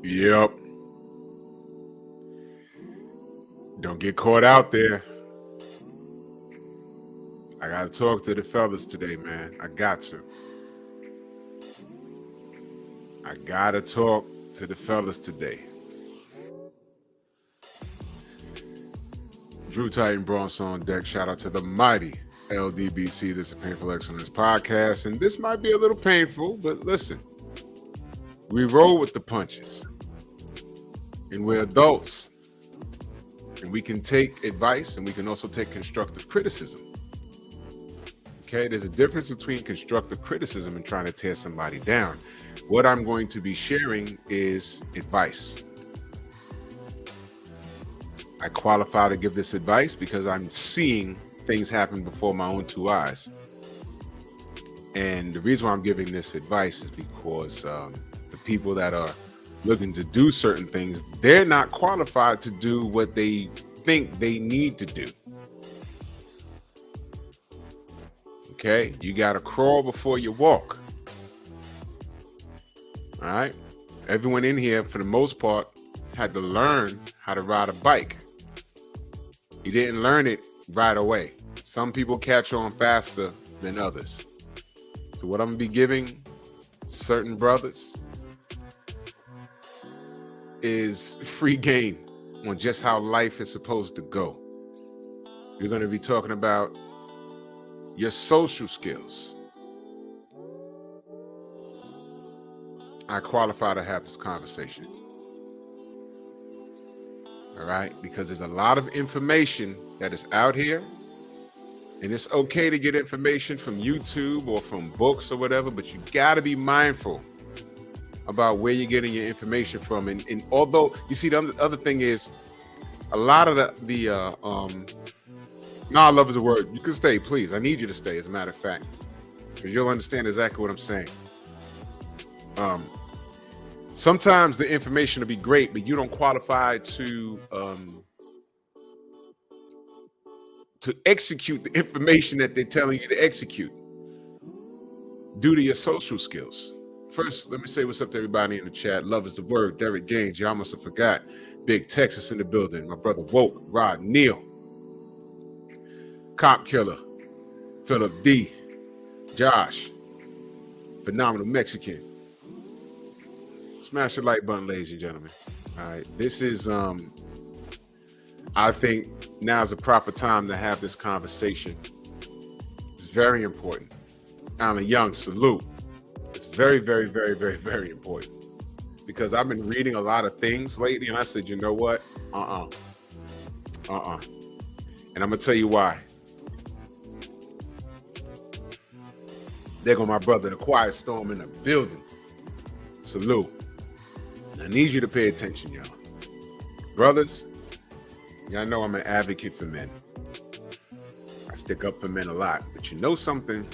Yep. Don't get caught out there. I got to talk to the fellas today, man. I got to. I got to talk to the fellas today. Drew Titan Bronx on deck. Shout out to the mighty LDBC. This is Painful Excellence Podcast. And this might be a little painful, but listen, we roll with the punches. And we're adults. And we can take advice and we can also take constructive criticism. Okay, there's a difference between constructive criticism and trying to tear somebody down. What I'm going to be sharing is advice. I qualify to give this advice because I'm seeing things happen before my own two eyes. And the reason why I'm giving this advice is because the people that are looking to do certain things, they're not qualified to do what they think they need to do. Okay, you got to crawl before you walk. All right, everyone in here, for the most part, had to learn how to ride a bike. You didn't learn it right away. Some people catch on faster than others. So what I'm gonna be giving certain brothers is free game on just how life is supposed to go. You're gonna be talking about your social skills. I qualify to have this conversation. All right, because there's a lot of information that is out here, and it's okay to get information from YouTube or from books or whatever, but you got to be mindful about where you're getting your information from. And although you see, the other thing is a lot of no, love is a word. You can stay, please. I need you to stay, as a matter of fact, because you'll understand exactly what I'm saying. Sometimes the information will be great, but you don't qualify to execute the information that they're telling you to execute due to your social skills. First, let me say what's up to everybody in the chat. Love is the word. Derek Gaines, y'all must have forgot. Big Texas in the building. My brother Woke, Rod Neal, Cop Killer, Philip D, Josh, Phenomenal Mexican. Smash the like button, ladies and gentlemen. All right, this is I think now's the proper time to have this conversation. It's very important. Alan Young, salute. It's very, very, very, very, very important, because I've been reading a lot of things lately, and I said, you know what? And I'm gonna tell you why. There go my brother, the Quiet Storm, in the building. Salute. I need you to pay attention, y'all. Brothers, y'all know I'm an advocate for men. I stick up for men a lot. But you know something?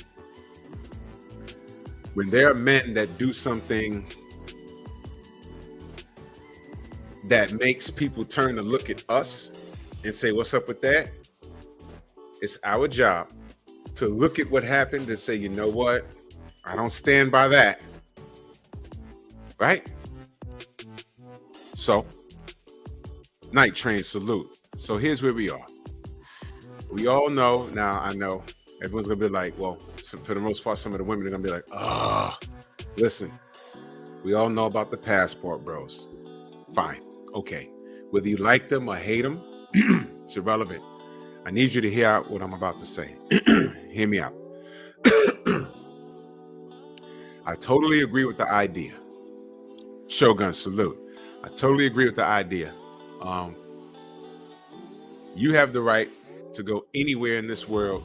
When there are men that do something that makes people turn to look at us and say, what's up with that? It's our job to look at what happened and say, you know what? I don't stand by that. Right? So, Night Train, salute. So here's where we are. We all know, now I know everyone's gonna be like, well, for the most part, some of the women are gonna be like, listen, we all know about the passport bros. Fine, okay. Whether you like them or hate them, it's irrelevant. I need you to hear out what I'm about to say. Hear me out. I totally agree with the idea. Shogun, salute. I totally agree with the idea. You have the right to go anywhere in this world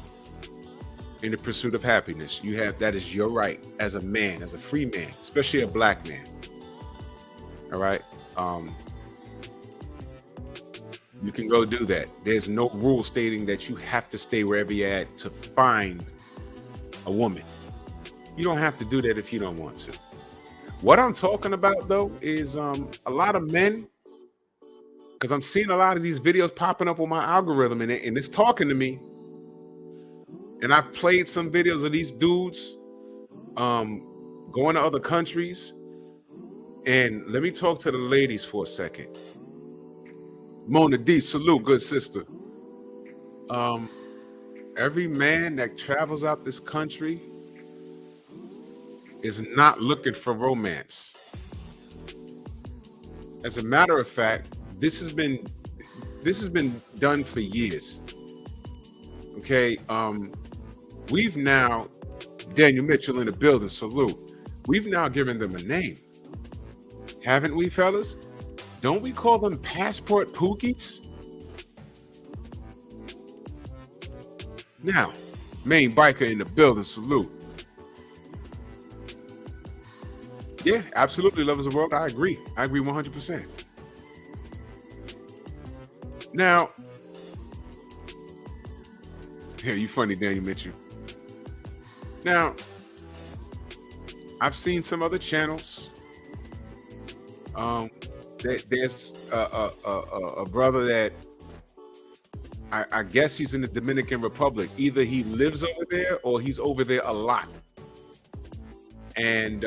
in the pursuit of happiness. That is your right as a man, as a free man, especially a black man. All right. You can go do that. There's no rule stating that you have to stay wherever you're at to find a woman. You don't have to do that if you don't want to. What I'm talking about, though, is a lot of men, because I'm seeing a lot of these videos popping up on my algorithm, and it's talking to me. And I've played some videos of these dudes going to other countries. And let me talk to the ladies for a second. Mona D, salute, good sister. Every man that travels out this country is not looking for romance. As a matter of fact, this has been done for years. Okay, we've now, Daniel Mitchell in the building, salute. We've now given them a name, haven't we, fellas? Don't we call them passport pookies? Now, main biker in the building, salute. Yeah, absolutely, love is the world. I agree 100%. Now, yeah, you funny, Daniel Mitchell. Now, I've seen some other channels. There's a brother that I guess he's in the Dominican Republic. Either he lives over there or he's over there a lot. And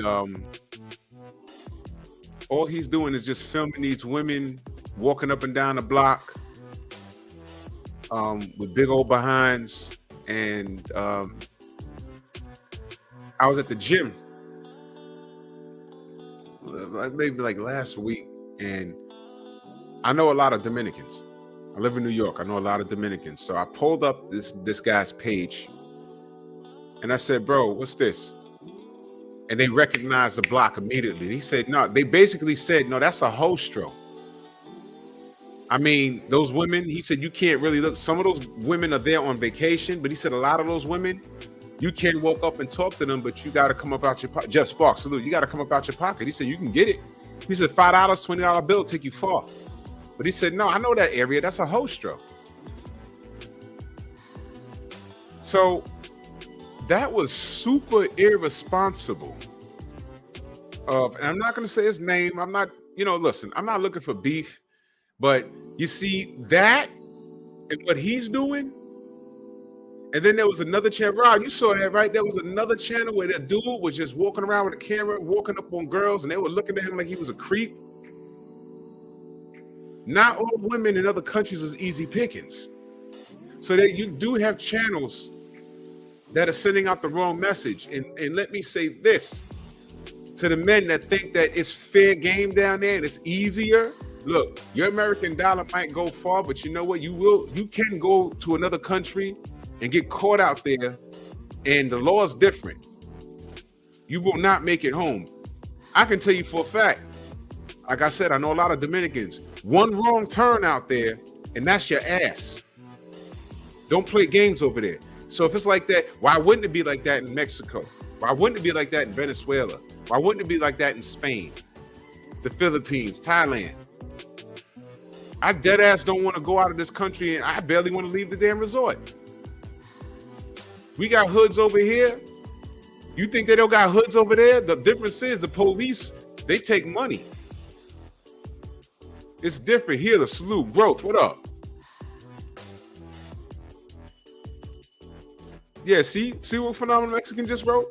all he's doing is just filming these women walking up and down the block with big old behinds. And I was at the gym maybe like last week, and I know a lot of Dominicans. I live in New York. I know a lot of Dominicans. So I pulled up this guy's page and I said, bro, what's this? And they recognized the block immediately. He said, no, they basically said, no, that's a hostro. I mean, those women, he said, you can't really look. Some of those women are there on vacation, but he said a lot of those women, you can walk up and talk to them, but you got to come up out your pocket. Just Sparks, salute. You got to come up out your pocket. He said, you can get it. He said, $5, $20 bill take you far. But he said, no, I know that area. That's a hostro. So that was super irresponsible. And I'm not going to say his name. I'm not, listen, I'm not looking for beef. But you see that and what he's doing. And then there was another channel. Rob, you saw that, right? There was another channel where that dude was just walking around with a camera, walking up on girls, and they were looking at him like he was a creep. Not all women in other countries is easy pickings. So that you do have channels that are sending out the wrong message. And let me say this to the men that think that it's fair game down there and it's easier. Look, your American dollar might go far, but you know what? You can go to another country and get caught out there, and the law is different. You will not make it home. I can tell you for a fact, like I said, I know a lot of Dominicans. One wrong turn out there, and that's your ass. Don't play games over there. So if it's like that, why wouldn't it be like that in Mexico? Why wouldn't it be like that in Venezuela? Why wouldn't it be like that in Spain, the Philippines, Thailand? I dead ass don't want to go out of this country, and I barely want to leave the damn resort. We got hoods over here. You think they don't got hoods over there? The difference is the police, they take money. It's different here. The salute. Growth, what up? Yeah, see what Phenomenal Mexican just wrote?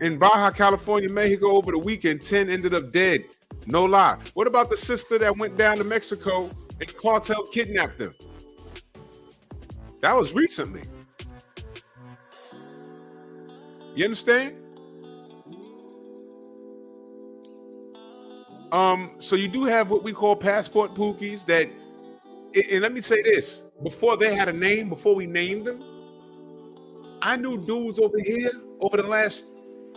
In Baja California, Mexico, over the weekend, 10 ended up dead. No lie. What about the sister that went down to Mexico and cartel kidnapped them? That was recently. You understand? So you do have what we call passport pookies that, and let me say this, before they had a name, before we named them, I knew dudes over here over the last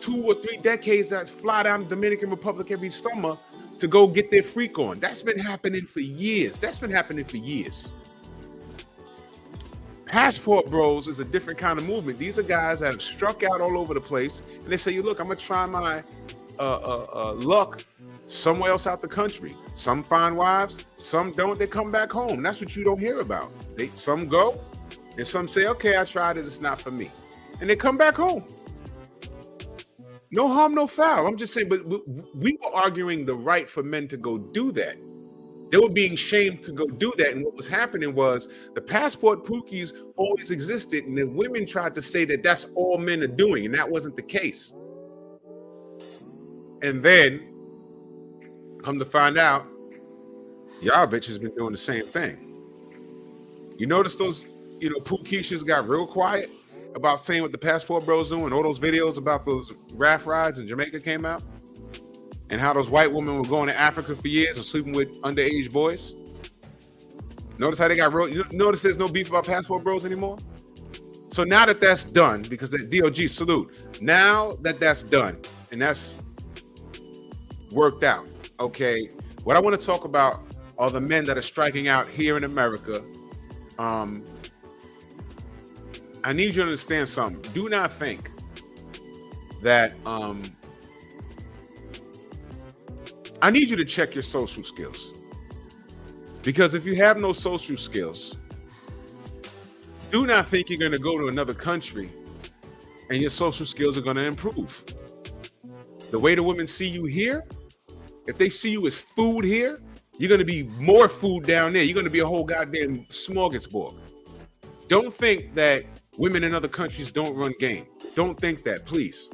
2 or 3 decades that fly down the Dominican Republic every summer to go get their freak on. That's been happening for years. Passport bros is a different kind of movement. These are guys that have struck out all over the place, and they say, look, I'm gonna try my luck somewhere else out the country. Some find wives, some don't. They come back home. That's what you don't hear about. Some go, and some say, okay, I tried it, it's not for me, and they come back home. No harm, no foul. I'm just saying, but we were arguing the right for men to go do that. They were being shamed to go do that. And what was happening was the passport pookies always existed. And the women tried to say that that's all men are doing. And that wasn't the case. And then come to find out, y'all bitches been doing the same thing. You notice those, Pookishas got real quiet about saying what the passport bros doing. All those videos about those raft rides in Jamaica came out. And how those white women were going to Africa for years and sleeping with underage boys. Notice how they got real. You notice there's no beef about passport bros anymore. So now that that's done, because the DOG salute. Now that that's done and that's worked out, okay. What I want to talk about are the men that are striking out here in America. I need you to understand something. Do not think that I need you to check your social skills. Because if you have no social skills, do not think you're going to go to another country and your social skills are going to improve. The way the women see you here, if they see you as food here, you're going to be more food down there. You're going to be a whole goddamn smorgasbord. Don't think that women in other countries don't run game. Don't think that, please.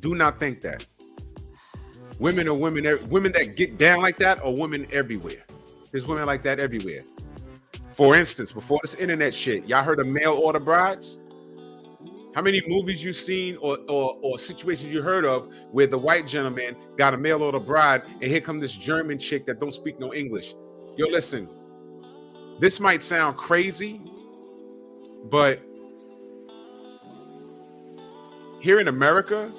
Do not think that. Women are women. Women that get down like that are women everywhere. There's women like that everywhere. For instance, before this internet shit, y'all heard of mail order brides? How many movies you seen or situations you heard of where the white gentleman got a mail order bride and here come this German chick that don't speak no English? Yo, listen, this might sound crazy, but here in America,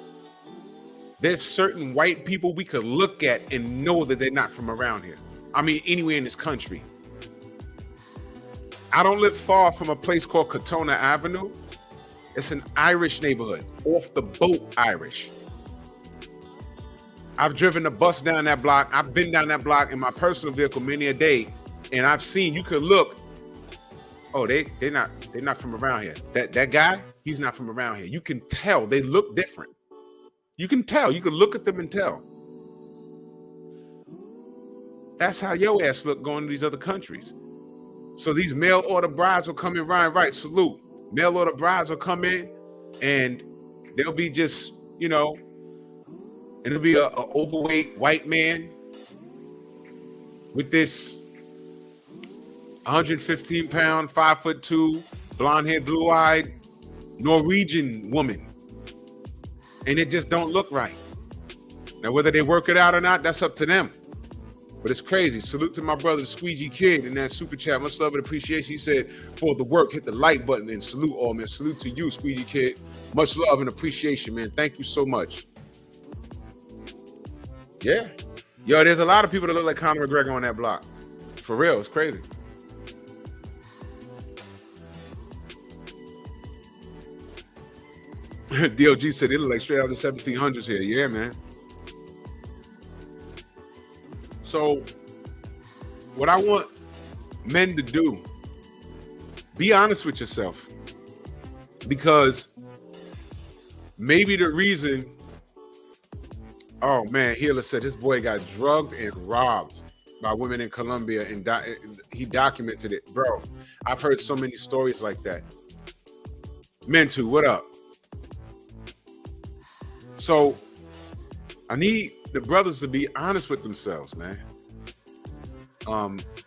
there's certain white people we could look at and know that they're not from around here. I mean, anywhere in this country. I don't live far from a place called Katona Avenue. It's an Irish neighborhood, off the boat Irish. I've driven the bus down that block. I've been down that block in my personal vehicle many a day, and I've seen, you could look, oh, they're not from around here. That guy, he's not from around here. You can tell they look different. You can tell. You can look at them and tell. That's how your ass look going to these other countries. So these mail order brides will come in, right, salute. Mail order brides will come in and they'll be just, it'll be a overweight white man with this 115-pound, 5'2", blonde-haired, blue-eyed Norwegian woman. And it just don't look right. Now, whether they work it out or not, that's up to them. But it's crazy. Salute to my brother, the Squeegee Kid, in that super chat. Much love and appreciation. He said, for the work, hit the like button and salute all, man. Salute to you, Squeegee Kid. Much love and appreciation, man. Thank you so much. Yeah. Yo, there's a lot of people that look like Conor McGregor on that block. For real, it's crazy. DOG said they look like straight out of the 1700s here. Yeah, man. So what I want men to do, be honest with yourself, because maybe the reason, oh man, Healer said this boy got drugged and robbed by women in Colombia, and he documented it. Bro, I've heard so many stories like that. Mentu, what up? So I need the brothers to be honest with themselves, man.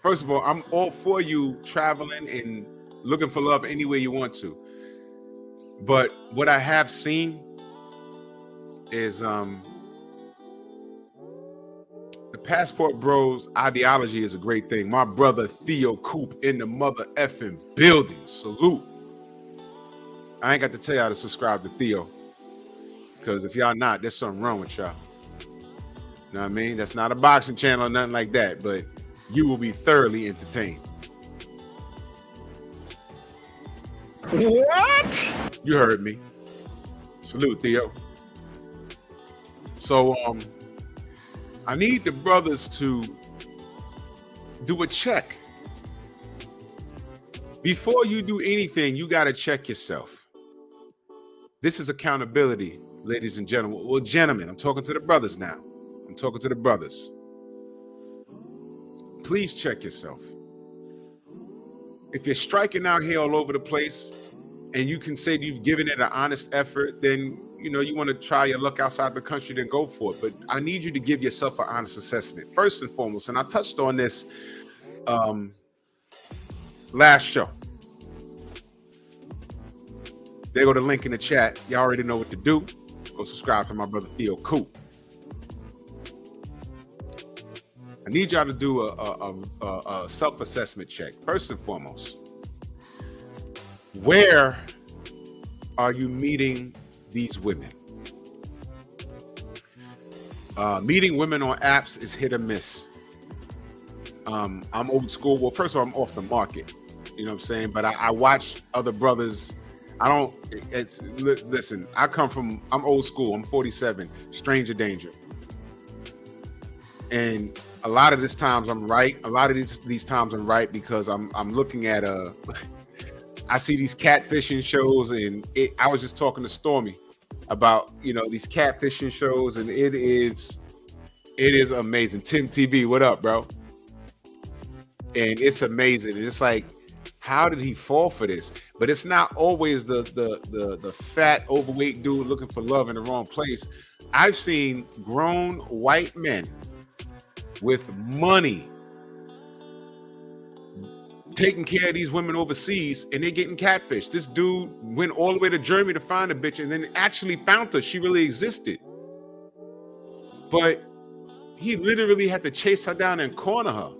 First of all, I'm all for you traveling and looking for love any way you want to. But what I have seen is the passport bros ideology is a great thing. My brother Theo Coop in the mother effing building. Salute. I ain't got to tell y'all to subscribe to Theo, because if y'all not, there's something wrong with y'all. You know what I mean? That's not a boxing channel or nothing like that, but you will be thoroughly entertained. What? You heard me. Salute, Theo. So I need the brothers to do a check. Before you do anything, you got to check yourself. This is accountability, ladies and gentlemen. Well, gentlemen, I'm talking to the brothers now. I'm talking to the brothers. Please check yourself. If you're striking out here all over the place and you can say you've given it an honest effort, then, you want to try your luck outside the country, then go for it. But I need you to give yourself an honest assessment. First and foremost, and I touched on this last show. There go the link in the chat. Y'all already know what to do. Go subscribe to my brother Theo Coop. I need y'all to do a self-assessment check. First and foremost, where are you meeting these women? Meeting women on apps is hit or miss. I'm old school. Well, first of all, I'm off the market. You know what I'm saying? But I watch other brothers. Listen, I'm old school. I'm 47, stranger danger. And a lot of these times I'm right. A lot of these times I'm right because I'm looking at I see these catfishing shows, and I was just talking to Stormy about these catfishing shows, and it is amazing. Tim TV, what up, bro? And it's amazing. And it's like, how did he fall for this? But it's not always the fat, overweight dude looking for love in the wrong place. I've seen grown white men with money taking care of these women overseas, and they're getting catfished. This dude went all the way to Germany to find a bitch, and then actually found her. She really existed. But he literally had to chase her down and corner her.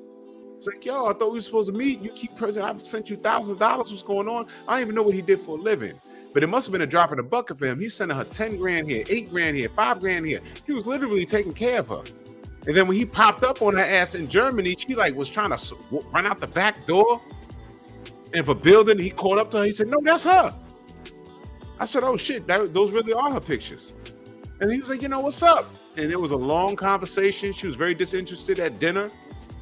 It's like, yo, I thought we were supposed to meet. You keep pressing. I've sent you thousands of dollars. What's going on? I don't even know what he did for a living. But it must have been a drop in the bucket for him. He's sending her 10 grand here, 8 grand here, 5 grand here. He was literally taking care of her. And then when he popped up on her ass in Germany, she was trying to run out the back door of a building. He caught up to her. He said, no, that's her. I said, oh shit, those really are her pictures. And he was like, what's up? And it was a long conversation. She was very disinterested at dinner.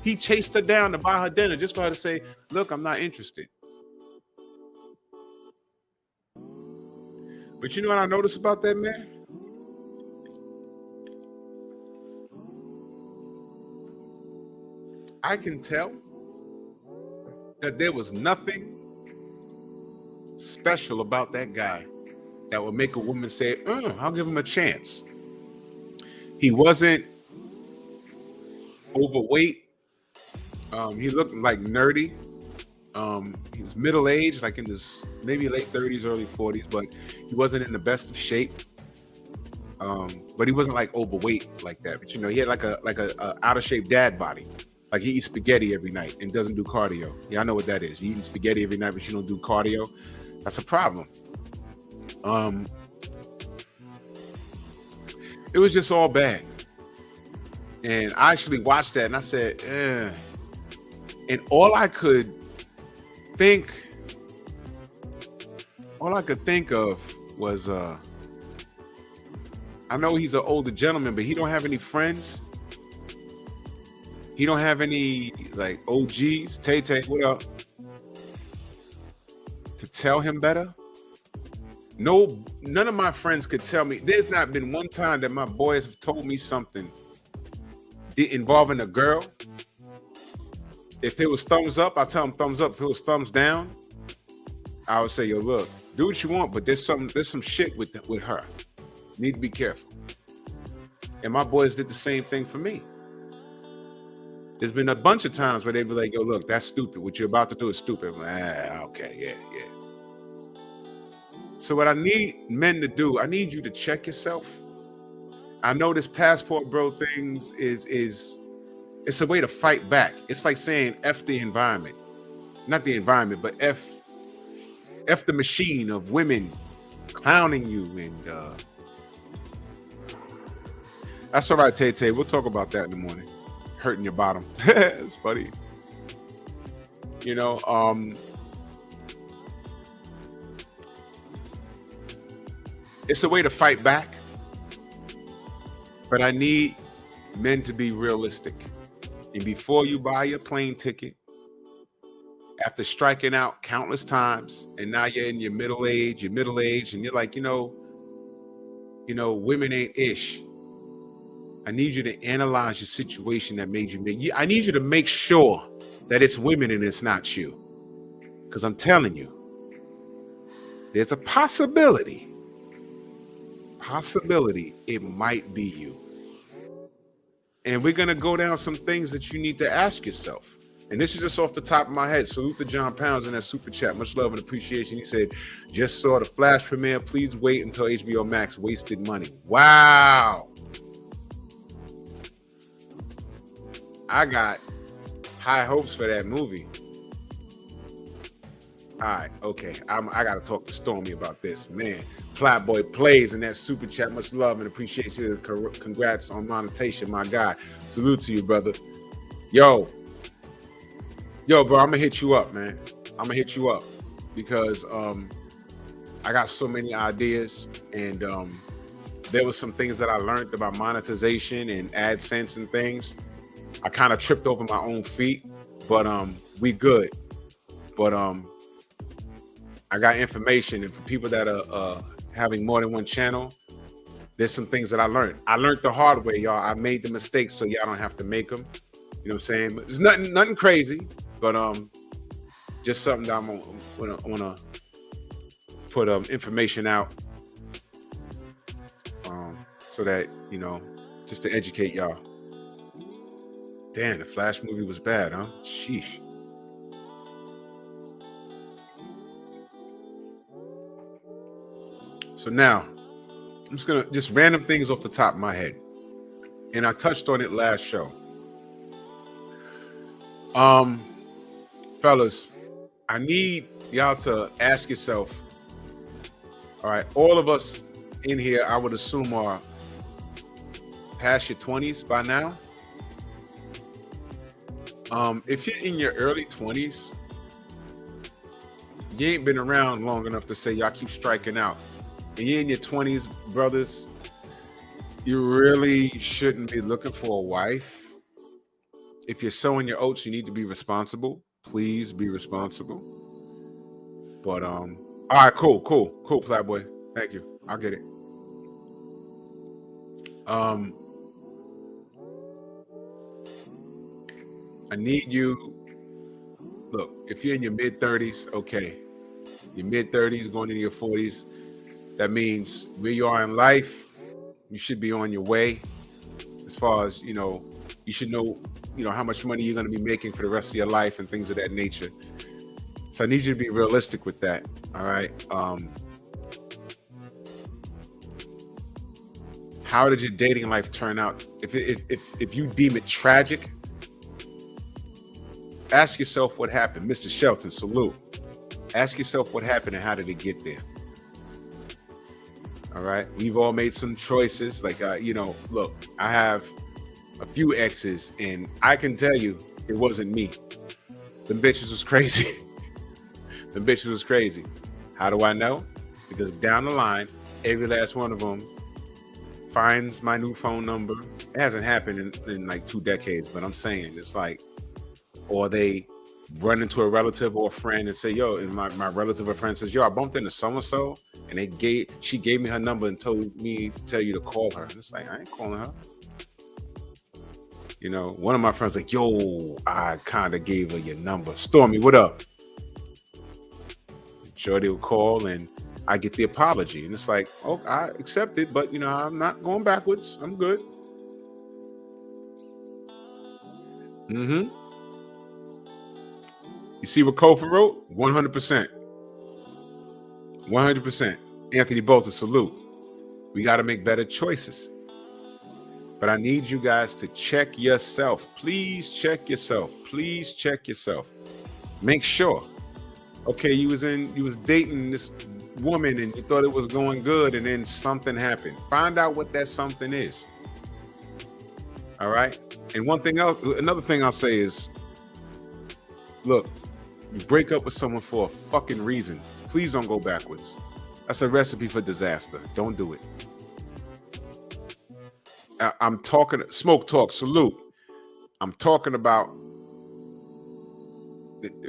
He chased her down to buy her dinner just for her to say, look, I'm not interested. But you know what I noticed about that man? I can tell that there was nothing special about that guy that would make a woman say, I'll give him a chance. He wasn't overweight. He looked like nerdy. He was middle-aged, like in his maybe late 30s, early 40s, but he wasn't in the best of shape. But he wasn't like overweight like that. But he had like a out of shape dad body. Like he eats spaghetti every night and doesn't do cardio. Yeah, I know what that is. You eating spaghetti every night, but you don't do cardio. That's a problem. It was just all bad. And I actually watched that and I said, And all I could think of was, I know he's an older gentleman, but he don't have any friends. He don't have any like OGs. Tay, what up? To tell him better. No, none of my friends could tell me. There's not been one time that my boys have told me something involving a girl. If it was thumbs up, I tell them thumbs up. If it was thumbs down, I would say, yo, look, do what you want, but there's some shit with her. You need to be careful. And my boys did the same thing for me. There's been a bunch of times where they'd be like, yo, look, that's stupid. What you're about to do is stupid. I'm like, okay, yeah. So what I need men to do, I need you to check yourself. I know this passport bro things is it's a way to fight back. It's like saying F the environment. Not the environment, but F the machine of women clowning you. And that's all right, Tay. We'll talk about that in the morning. Hurting your bottom. It's funny. It's a way to fight back. But I need men to be realistic. And before you buy your plane ticket, after striking out countless times, and now you're in your middle age, and you're like, women ain't ish. I need you to analyze your situation that made you I need you to make sure that it's women and it's not you. Because I'm telling you, there's a possibility it might be you. And we're going to go down some things that you need to ask yourself. And this is just off the top of my head. Salute to John Pounds in that super chat. Much love and appreciation. He said, just saw the Flash premiere. Please wait until HBO Max. Wasted money. Wow. I got high hopes for that movie. All right, okay. I got to talk to Stormy about this. Man, Flatboy plays in that super chat. Much love and appreciation. Congrats on monetization, my guy. Salute to you, brother. Yo, bro, I'm going to hit you up, man. I'm going to hit you up because I got so many ideas, and there was some things that I learned about monetization and AdSense and things I kind of tripped over my own feet, but we good. But I got information, and for people that are having more than one channel, there's some things that I learned. I learned the hard way, y'all. I made the mistakes so y'all don't have to make them. You know what I'm saying? But it's nothing crazy, but just something that I'm gonna put information out, so that, you know, just to educate y'all. Damn, the Flash movie was bad, huh? Sheesh. So now, I'm just gonna random things off the top of my head, and I touched on it last show. Fellas, I need y'all to ask yourself. All right, all of us in here, I would assume, are past your 20s by now. If you're in your early 20s, you ain't been around long enough to say y'all keep striking out. And you're in your 20s, brothers, you really shouldn't be looking for a wife. If you're sowing your oats, you need to be responsible. Please be responsible. But all right, cool, Flatboy. Thank you. I'll get it. I need you. Look, if you're in your mid-30s, okay. Your mid-30s going into your 40s, that means where you are in life, you should be on your way. As far as, you know, you should know, you know, how much money you're going to be making for the rest of your life and things of that nature. So I need you to be realistic with that. All right. How did your dating life turn out? If you deem it tragic, ask yourself what happened. Mr. Shelton, salute. Ask yourself what happened and how did it get there? All right. We've all made some choices. Like, you know, look, I have a few exes, and I can tell you it wasn't me. Them bitches was crazy. Them bitches was crazy. How do I know? Because down the line, every last one of them finds my new phone number. It hasn't happened in like 2 decades, but I'm saying it's like, or they run into a relative or a friend and say, yo, and my relative or friend says, yo, I bumped into so-and-so, and she gave me her number and told me to tell you to call her. And it's like, I ain't calling her. You know, one of my friends like, yo, I kind of gave her your number. Stormy, what up? Shorty will call and I get the apology. And it's like, oh, I accept it, but, you know, I'm not going backwards. I'm good. Mm-hmm. You see what Kofa wrote? 100%. 100%. Anthony Bolton, salute. We got to make better choices. But I need you guys to check yourself. Please check yourself. Please check yourself. Make sure. Okay, you was dating this woman and you thought it was going good, and then something happened. Find out what that something is. All right? And another thing I'll say is, look, you break up with someone for a fucking reason. Please don't go backwards. That's a recipe for disaster. Don't do it. I'm talking smoke talk, salute. I'm talking about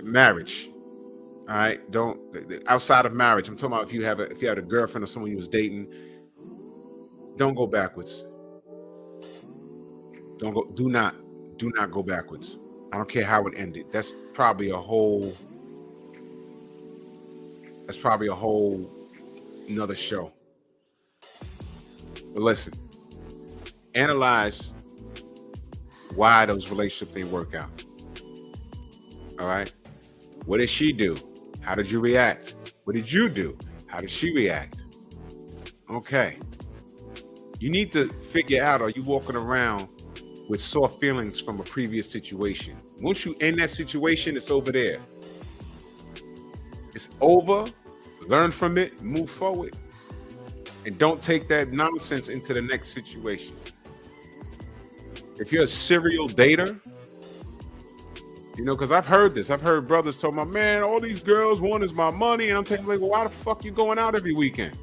marriage. All right, don't outside of marriage. I'm talking about if you had a girlfriend or someone you was dating, don't go backwards. Do not go backwards. I don't care how it ended. That's probably a whole another show. But listen, analyze why those relationships didn't work out. All right. What did she do? How did you react? What did you do? How did she react? Okay. You need to figure out, are you walking around with soft feelings from a previous situation? Once you end that situation, it's over there. It's over. Learn from it, move forward. And don't take that nonsense into the next situation. If you're a serial dater, you know, because I've heard this. I've heard brothers talking about, man, all these girls want is my money. And I'm telling them, like, well, why the fuck you going out every weekend?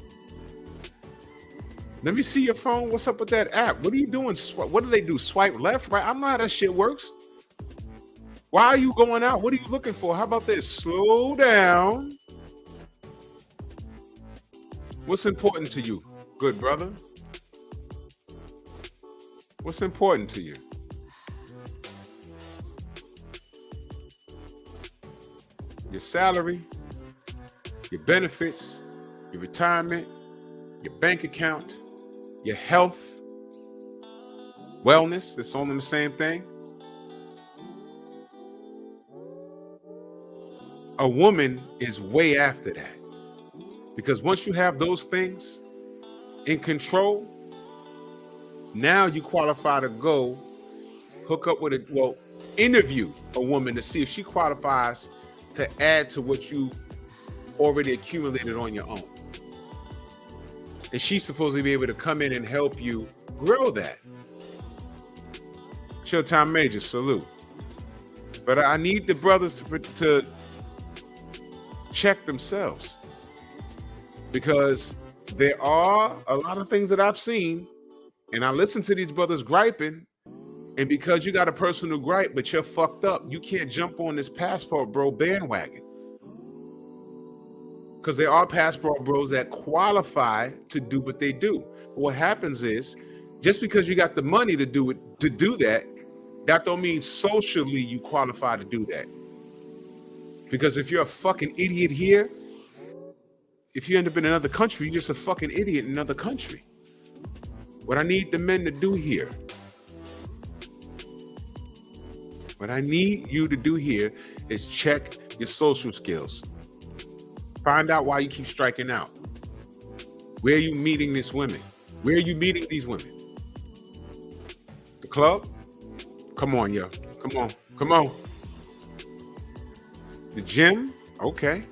Let me see your phone. What's up with that app? What are you doing? What do they do? Swipe left, right? I don't know how that shit works. Why are you going out? What are you looking for? How about this? Slow down. What's important to you, good brother? What's important to you? Your salary, your benefits, your retirement, your bank account, your health, wellness, it's all in the same thing. A woman is way after that. Because once you have those things in control, now you qualify to go hook up with interview a woman to see if she qualifies to add to what you've already accumulated on your own. And she's supposed to be able to come in and help you grow that. Showtime Major, salute. But I need the brothers to check themselves, because there are a lot of things that I've seen, and I listen to these brothers griping, and because you got a personal gripe, but you're fucked up, you can't jump on this passport bro bandwagon. Because there are passport bros that qualify to do what they do. But what happens is, just because you got the money to do that, that don't mean socially you qualify to do that. Because if you're a fucking idiot here, if you end up in another country, you're just a fucking idiot in another country. What I need the men to do here, what I need you to do here is check your social skills. Find out why you keep striking out. Where are you meeting these women? Where are you meeting these women? The club? Come on, yo. Come on. Come on. The gym? Okay.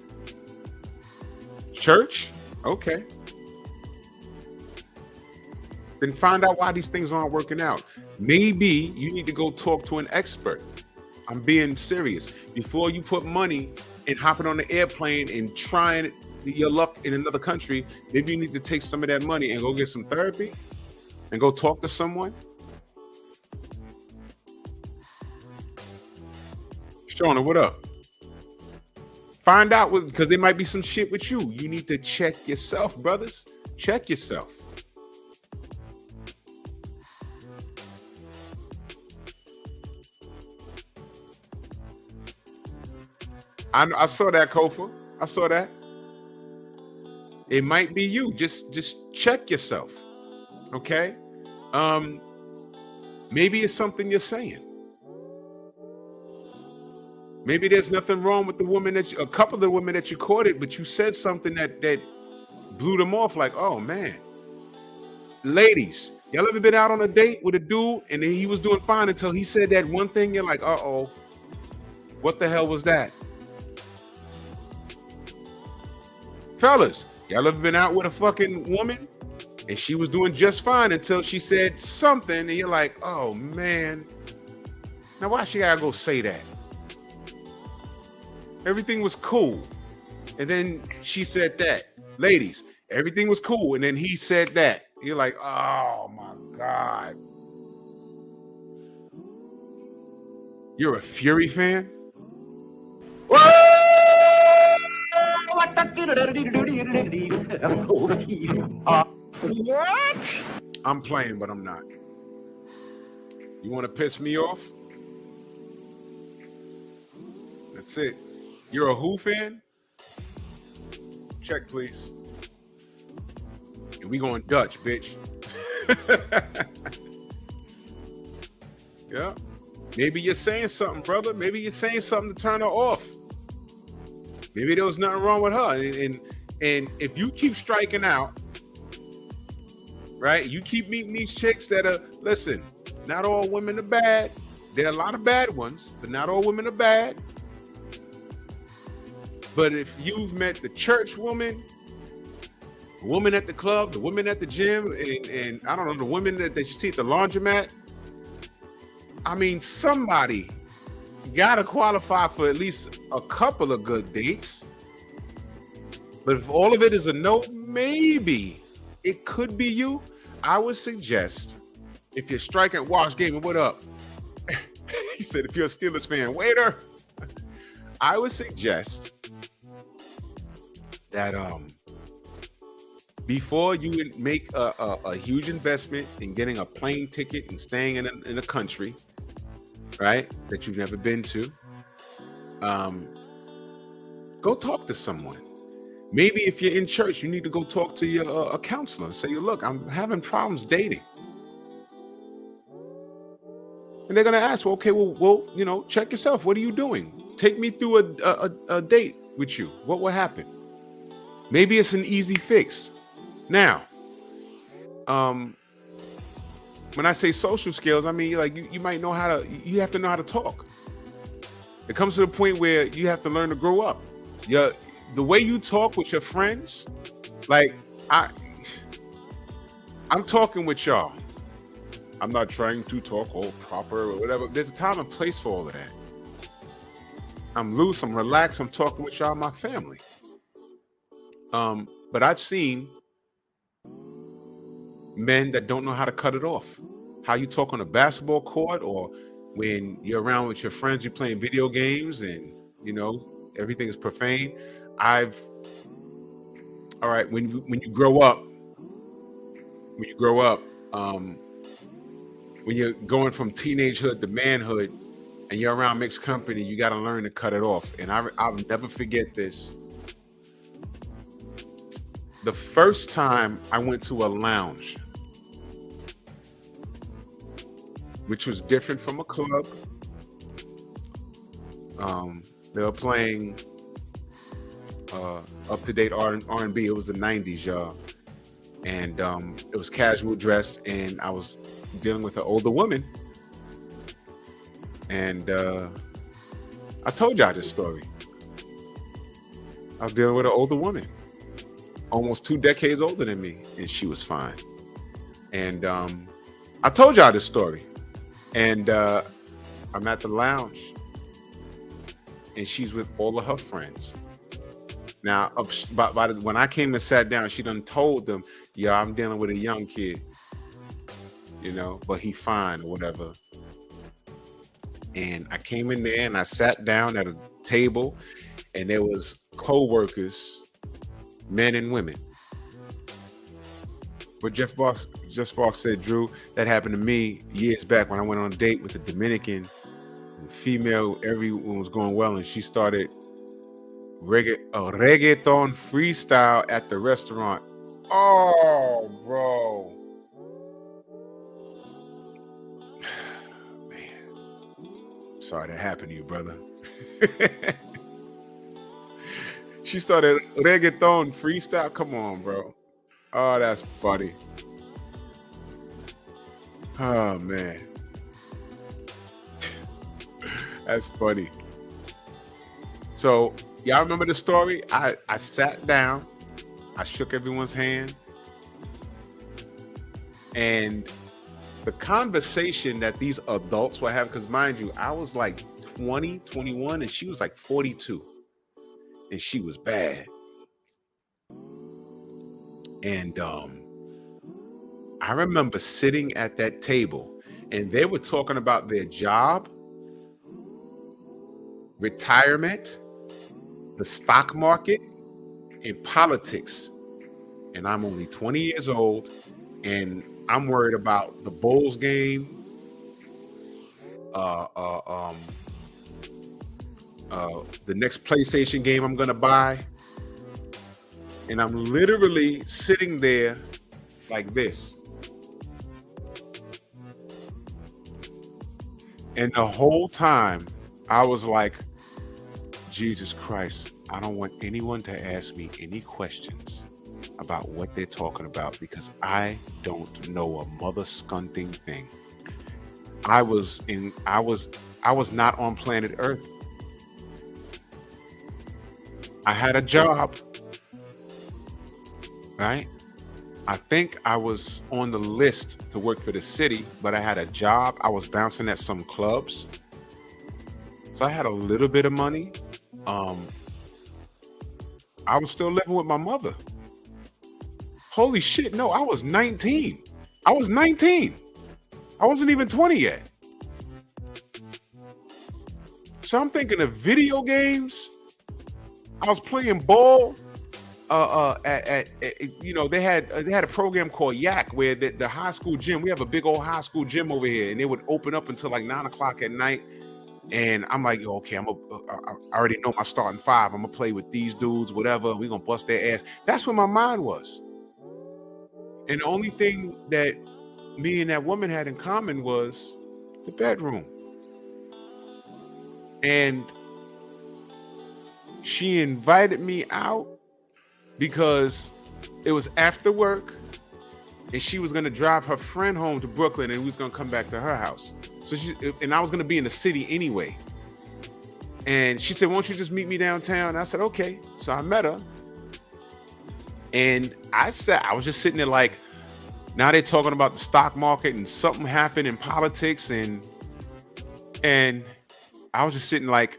Church? Okay. Then find out why these things aren't working out. Maybe you need to go talk to an expert. I'm being serious. Before you put money in hopping on the airplane and trying your luck in another country, maybe you need to take some of that money and go get some therapy and go talk to someone. Shona, what up? Find out, because there might be some shit with you. You need to check yourself, brothers. Check yourself. I saw that, Kofa. I saw that. It might be you. Just check yourself. Okay? Maybe it's something you're saying. Maybe there's nothing wrong with the woman a couple of the women that you courted, but you said something that blew them off, like, oh man. Ladies, y'all ever been out on a date with a dude and he was doing fine until he said that one thing? You're like, uh-oh, what the hell was that? Fellas, y'all ever been out with a fucking woman and she was doing just fine until she said something and you're like, oh man, now why she gotta go say that? Everything was cool. And then she said that. Ladies, everything was cool. And then he said that. You're like, oh my God. You're a Fury fan? What? I'm playing, but I'm not. You want to piss me off? That's it. You're a who fan? Check, please. And we going Dutch, bitch. Yeah. Maybe you're saying something, brother. Maybe you're saying something to turn her off. Maybe there was nothing wrong with her. And if you keep striking out, right? You keep meeting these chicks that are, listen, not all women are bad. There are a lot of bad ones, but not all women are bad. But if you've met the church woman, the woman at the club, the woman at the gym, and I don't know, the women that you see at the laundromat, I mean, somebody gotta qualify for at least a couple of good dates. But if all of it is a no, maybe it could be you. I would suggest if you're striking, Wash Gaming, what up? He said, if you're a Steelers fan, waiter. I would suggest that before you would make a huge investment in getting a plane ticket and staying in a country, right, that you've never been to, go talk to someone. Maybe if you're in church, you need to go talk to your a counselor and say, look, I'm having problems dating. And they're gonna ask, well, okay, well, check yourself. What are you doing? Take me through a date with you. What will happen? Maybe it's an easy fix. Now, when I say social skills, I mean like you might know you have to know how to talk. It comes to the point where you have to learn to grow up. The way you talk with your friends, like I'm talking with y'all. I'm not trying to talk all proper or whatever. There's a time and place for all of that. I'm loose, I'm relaxed, I'm talking with y'all, my family. But I've seen men that don't know how to cut it off. How you talk on a basketball court, or when you're around with your friends, you're playing video games and everything is profane. All right, when you grow up, when you're going from teenagehood to manhood and you're around mixed company, you got to learn to cut it off. And I'll never forget this. The first time I went to a lounge, which was different from a club, they were playing up-to-date R&B. It was the 90s, y'all. And it was casual dressed, and I was dealing with an older woman. And I told y'all this story. I was dealing with an older woman, almost 2 decades older than me, and she was fine. And I told y'all this story. And I'm at the lounge, and she's with all of her friends. Now, when I came and sat down, she done told them, yeah, I'm dealing with a young kid, but he fine or whatever. And I came in there and I sat down at a table, and there was co-workers, men and women. But Jeff Boss said, Drew, that happened to me years back when I went on a date with a Dominican female. Everyone was going well, and she started reggaeton freestyle at the restaurant. Oh, bro. Man. Sorry that happened to you, brother. She started reggaeton freestyle. Come on, bro. Oh, that's funny. Oh, man. That's funny. So, y'all remember the story? I sat down. I shook everyone's hand. And the conversation that these adults were having, because mind you, I was like 20, 21, and she was like 42. And she was bad. And I remember sitting at that table, and they were talking about their job, retirement, the stock market, and politics. And I'm only 20 years old, and I'm worried about the Bulls game, the next PlayStation game I'm gonna buy. And I'm literally sitting there like this. And the whole time I was like, Jesus Christ, I don't want anyone to ask me any questions about what they're talking about, because I don't know a mother skunting thing. I was not on planet Earth. I had a job, right? I think I was on the list to work for the city, but I had a job. I was bouncing at some clubs. So I had a little bit of money. I was still living with my mother. Holy shit, no, I was 19. I was 19. I wasn't even 20 yet. So I'm thinking of video games. I was playing ball. They had a program called Yak where the high school gym. We have a big old high school gym over here, and they would open up until like 9 o'clock at night. And I'm like, okay, I already know my starting five. I'm gonna play with these dudes, whatever. We're gonna bust their ass. That's where my mind was. And the only thing that me and that woman had in common was the bedroom. And she invited me out because it was after work and she was going to drive her friend home to Brooklyn and we was going to come back to her house. And I was going to be in the city anyway. And she said, won't you just meet me downtown? And I said, okay. So I met her. And I was just sitting there like, now they're talking about the stock market and something happened in politics. And I was just sitting like,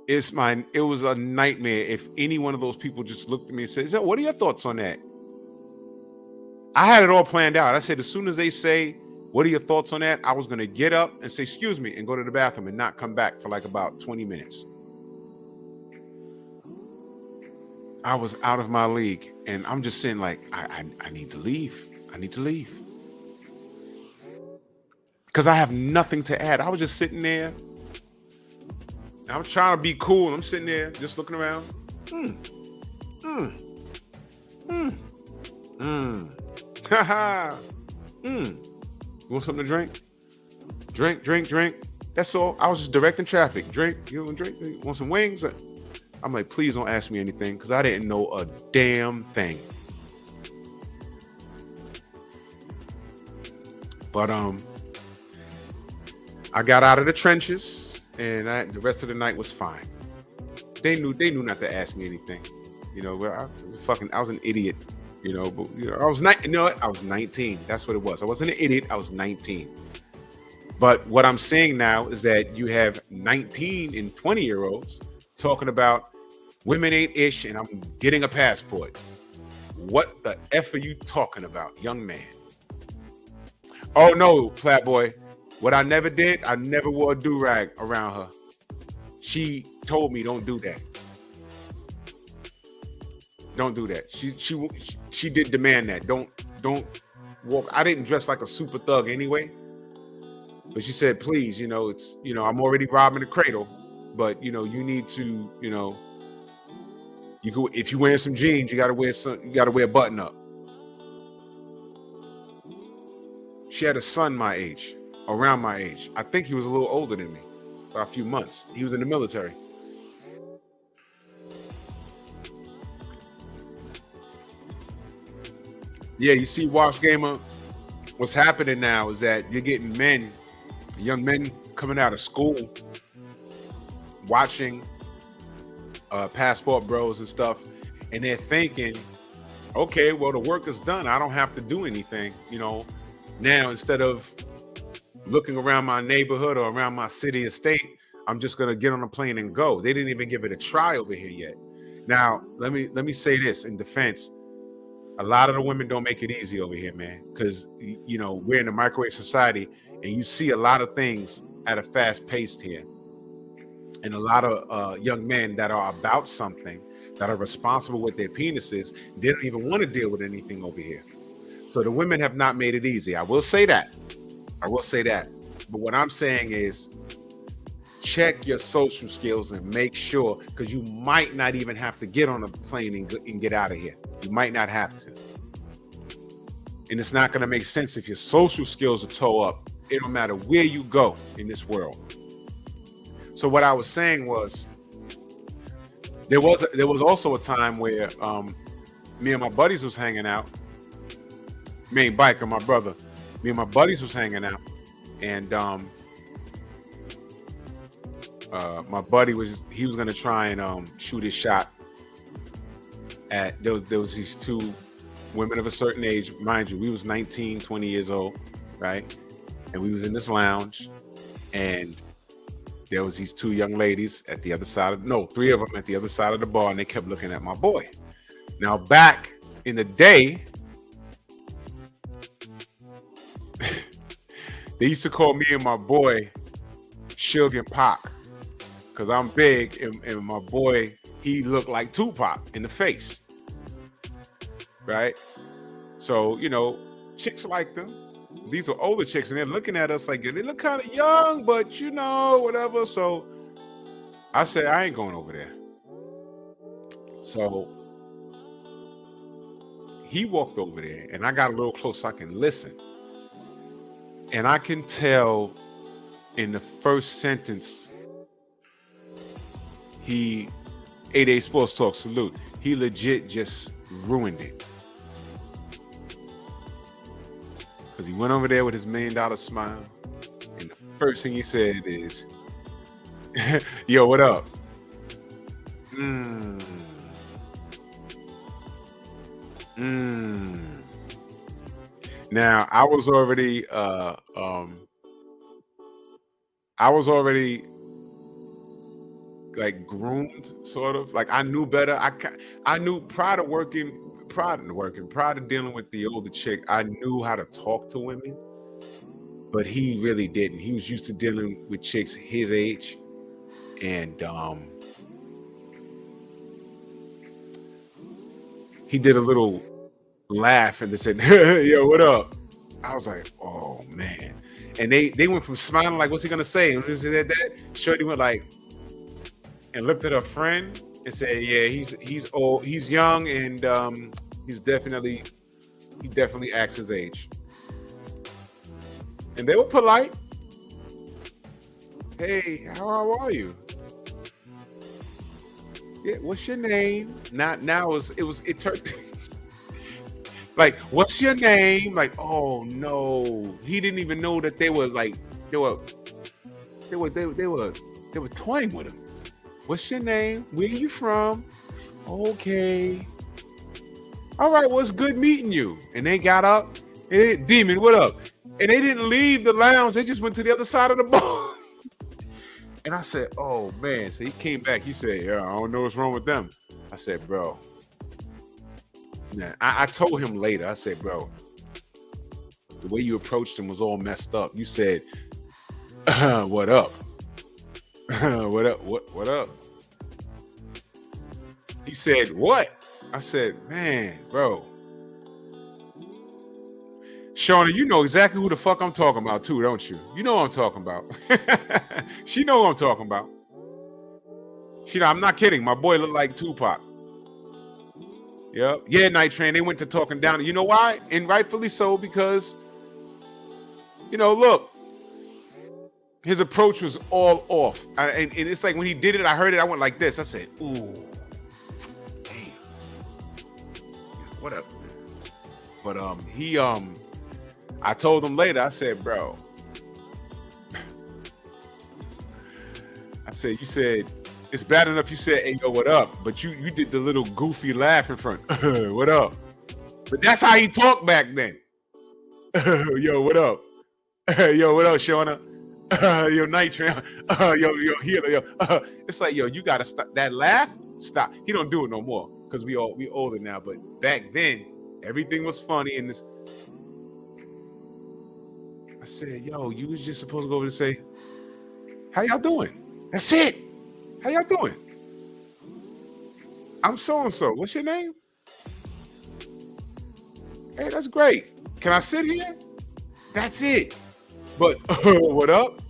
it was a nightmare if any one of those people just looked at me and said, what are your thoughts on that? I had it all planned out. I said, as soon as they say, what are your thoughts on that? I was going to get up and say, excuse me, and go to the bathroom and not come back for like about 20 minutes. I was out of my league. And I'm just saying like, I need to leave. I need to leave. Because I have nothing to add. I was just sitting there. I was trying to be cool. I'm sitting there just looking around. Haha. You want something to drink? Drink. That's all. I was just directing traffic. Drink. You want drink? You want some wings? I'm like, please don't ask me anything because I didn't know a damn thing. But I got out of the trenches, and the rest of the night was fine. They knew not to ask me anything. You know, I was an idiot. You know, but I was 19. That's what it was. I wasn't an idiot. I was 19. But what I'm saying now is that you have 19 and 20-year-olds talking about women ain't ish, and I'm getting a passport. What the F are you talking about, young man? Oh no, Flatboy. What I never did, I never wore a do-rag around her. She told me don't do that. Don't do that. She did demand that. Don't walk. I didn't dress like a super thug anyway. But she said, please, I'm already robbing the cradle, but you need to, if you're wearing some jeans, you gotta wear a button up. She had a son my age, around my age. I think he was a little older than me by a few months. He was in the military. Yeah, you see, Wash Gamer, what's happening now is that you're getting young men coming out of school, watching Passport Bros and stuff, and they're thinking, okay, well, the work is done. I don't have to do anything, Now, instead of looking around my neighborhood or around my city or state, I'm just going to get on a plane and go. They didn't even give it a try over here yet. Now, let me say this in defense. A lot of the women don't make it easy over here, man, because, we're in a microwave society and you see a lot of things at a fast pace here. And a lot of young men that are about something, that are responsible with their penises, they don't even want to deal with anything over here. So the women have not made it easy. I will say that. But what I'm saying is check your social skills and make sure, because you might not even have to get on a plane and get out of here. You might not have to. And it's not going to make sense if your social skills are toe up. It don't matter where you go in this world. So what I was saying was, there was also a time where me and my buddies was hanging out. Main biker, my brother. Me and my buddies was hanging out, and my buddy was going to try and shoot his shot at there was these two women of a certain age. Mind you, we was 19, 20 years old, right? And we was in this lounge, and there was these two young ladies at the other side three of them at the other side of the bar, and they kept looking at my boy. Now, back in the day, They used to call me and my boy Suge and Pac, because I'm big, and my boy, he looked like Tupac in the face, right? So, chicks like them. These were older chicks, and they're looking at us like, they look kind of young, but whatever. So I said, I ain't going over there. So he walked over there, and I got a little close so I can listen. And I can tell in the first sentence, 8A Sports Talk, salute. He legit just ruined it. Because he went over there with his $1 million smile. And the first thing he said is, yo, what up? Now, I was already like groomed, sort of. Like I knew better. I knew prior to dealing with the older chick, I knew how to talk to women, but he really didn't. He was used to dealing with chicks his age, and he did a little laugh and they said, yo, what up? I was like, oh man. And they went from smiling like, what's he gonna say? And that Shorty went like, and looked at her friend and said, yeah, he's old, he's young, and he definitely acts his age. And they were polite. Hey, how are you? Yeah, what's your name? Now it turned like, what's your name? Like, oh no, he didn't even know that they were toying with him. What's your name? Where are you from? Okay. All right, well, it's good meeting you. And they got up. Hey, Demon, what up? And they didn't leave the lounge. They just went to the other side of the bar. And I said, oh man. So he came back. He said, yeah, I don't know what's wrong with them. I said, bro. Nah, I told him later. I said, bro, the way you approached him was all messed up. You said, what up? What up? What up? He said, what? I said, man, bro. Shauna, you know exactly who the fuck I'm talking about too, don't you? You know what I'm talking about. She know what I'm talking about. I'm not kidding. My boy looked like Tupac. Yep. Yeah, Night Train. They went to talking down. You know why? And rightfully so, because, look, his approach was all off. And it's like when he did it, I heard it, I went like this. I said, ooh, damn. What up? But I told him later, I said, bro. I said, you said, it's bad enough you said, hey, yo, what up? But you did the little goofy laugh in front. What up? But that's how he talked back then. Yo, what up? Yo, what up, Shauna? Yo, Night Train. Yo, Healer. Yo. It's like, yo, you got to stop. That laugh, stop. He don't do it no more because we older now. But back then, everything was funny. And I said, yo, you was just supposed to go over and say, how y'all doing? That's it. How y'all doing? I'm so-and-so. What's your name? Hey, that's great. Can I sit here? That's it. But what up?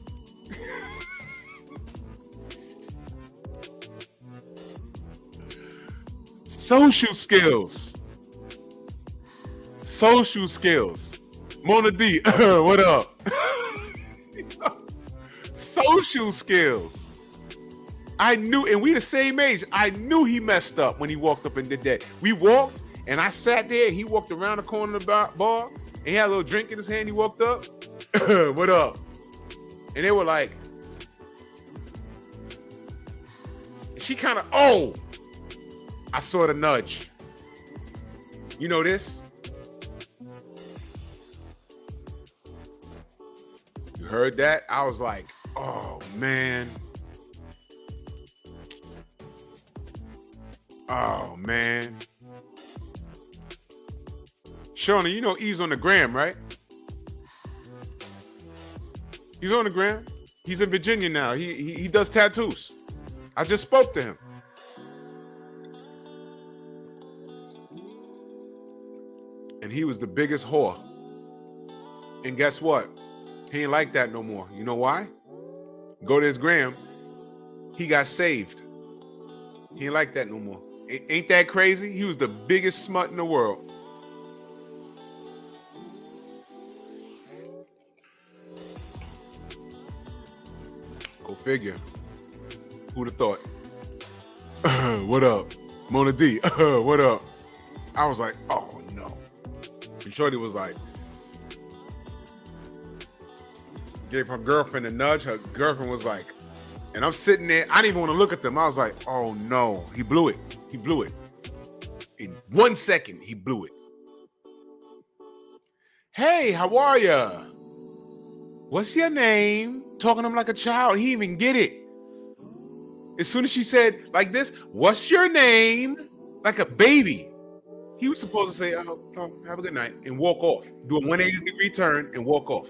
Social skills. Mona D, what up? Social skills. I knew, and we the same age. I knew he messed up when he walked up and did that. We walked, and I sat there, and he walked around the corner of the bar, and he had a little drink in his hand. He walked up, what up? And they were like, she kind of, oh, I saw the nudge. You know this? You heard that? I was like, oh, man. Oh, man. Shauna, you know E's on the gram, right? He's on the gram. He's in Virginia now. He does tattoos. I just spoke to him. And he was the biggest whore. And guess what? He ain't like that no more. You know why? Go to his gram. He got saved. He ain't like that no more. Ain't that crazy? He was the biggest smut in the world. Go figure. Who'd have thought? What up? Mona D. What up? I was like, oh no. And Shorty was like, gave her girlfriend a nudge. Her girlfriend was like, and I'm sitting there. I didn't even want to look at them. I was like, oh no. He blew it. He blew it. In 1 second, he blew it. Hey, how are ya? What's your name? Talking to him like a child. He didn't even get it. As soon as she said like this, what's your name? Like a baby. He was supposed to say, oh, have a good night, and walk off. Do a 180-degree turn and walk off.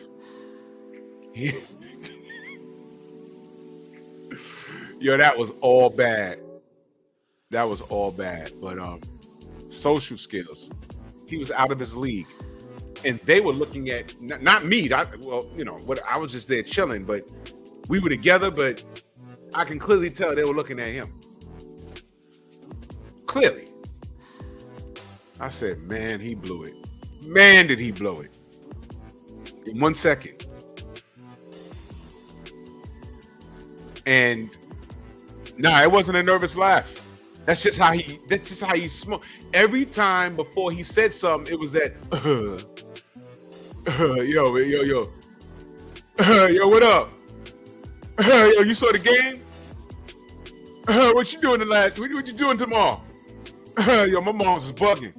Yo, that was all bad. That was all bad. But social skills, he was out of his league. And they were looking at, not me. I was just there chilling, but we were together, but I can clearly tell they were looking at him. Clearly. I said, man, he blew it. Man, did he blow it. In 1 second. And nah, it wasn't a nervous laugh. That's just how he smoked. Every time before he said something, it was that yo, what up? Yo, you saw the game? What you doing tonight? What you doing tomorrow? Yo, my mom's is bugging.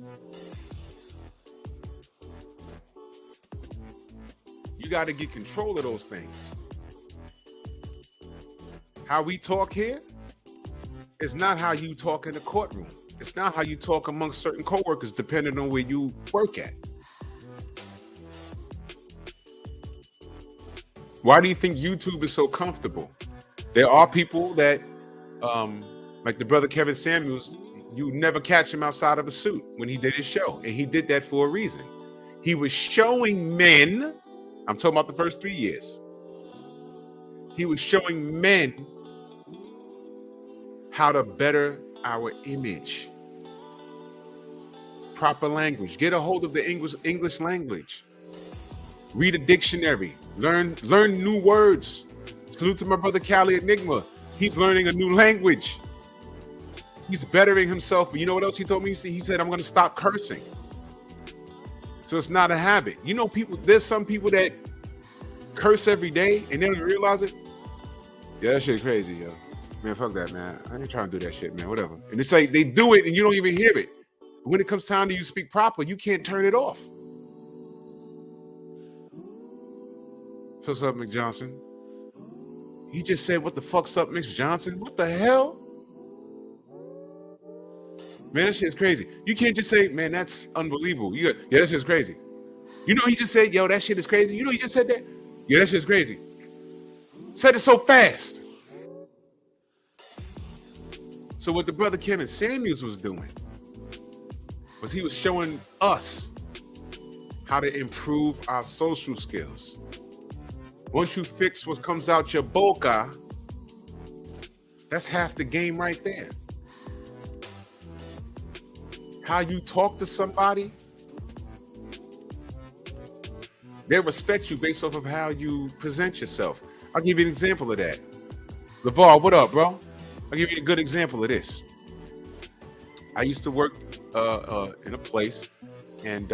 You got to get control of those things. How we talk here is not how you talk in the courtroom. It's not how you talk amongst certain coworkers, depending on where you work at. Why do you think YouTube is so comfortable? There are people that, like the brother Kevin Samuels, you never catch him outside of a suit when he did his show. And he did that for a reason. He was showing men, I'm talking about the first 3 years. He was showing men how to better our image. Proper language. Get a hold of the English language. Read a dictionary. Learn new words. Salute to my brother Cali Enigma. He's learning a new language. He's bettering himself. But you know what else he told me? He said, I'm going to stop cursing. So it's not a habit. You know, there's some people that curse every day and they don't realize it. Yeah, that shit crazy, yo. Man, fuck that, man. I ain't trying to do that shit, man. Whatever. And it's like they do it and you don't even hear it. When it comes time to you speak proper, you can't turn it off. What's up, McJohnson? He just said, what the fuck's up, Miss Johnson? What the hell? Man, that shit's crazy. You can't just say, man, that's unbelievable. Yeah, that shit's crazy. You know, he just said, yo, that shit is crazy. You know, he just said that? Yeah, that shit's crazy. Said it so fast. So what the brother Kevin Samuels was doing was he was showing us how to improve our social skills. Once you fix what comes out your boca, that's half the game right there. How you talk to somebody, they respect you based off of how you present yourself. I'll give you an example of that. LeVar, what up, bro? I'll give you a good example of this. I used to work in a place, and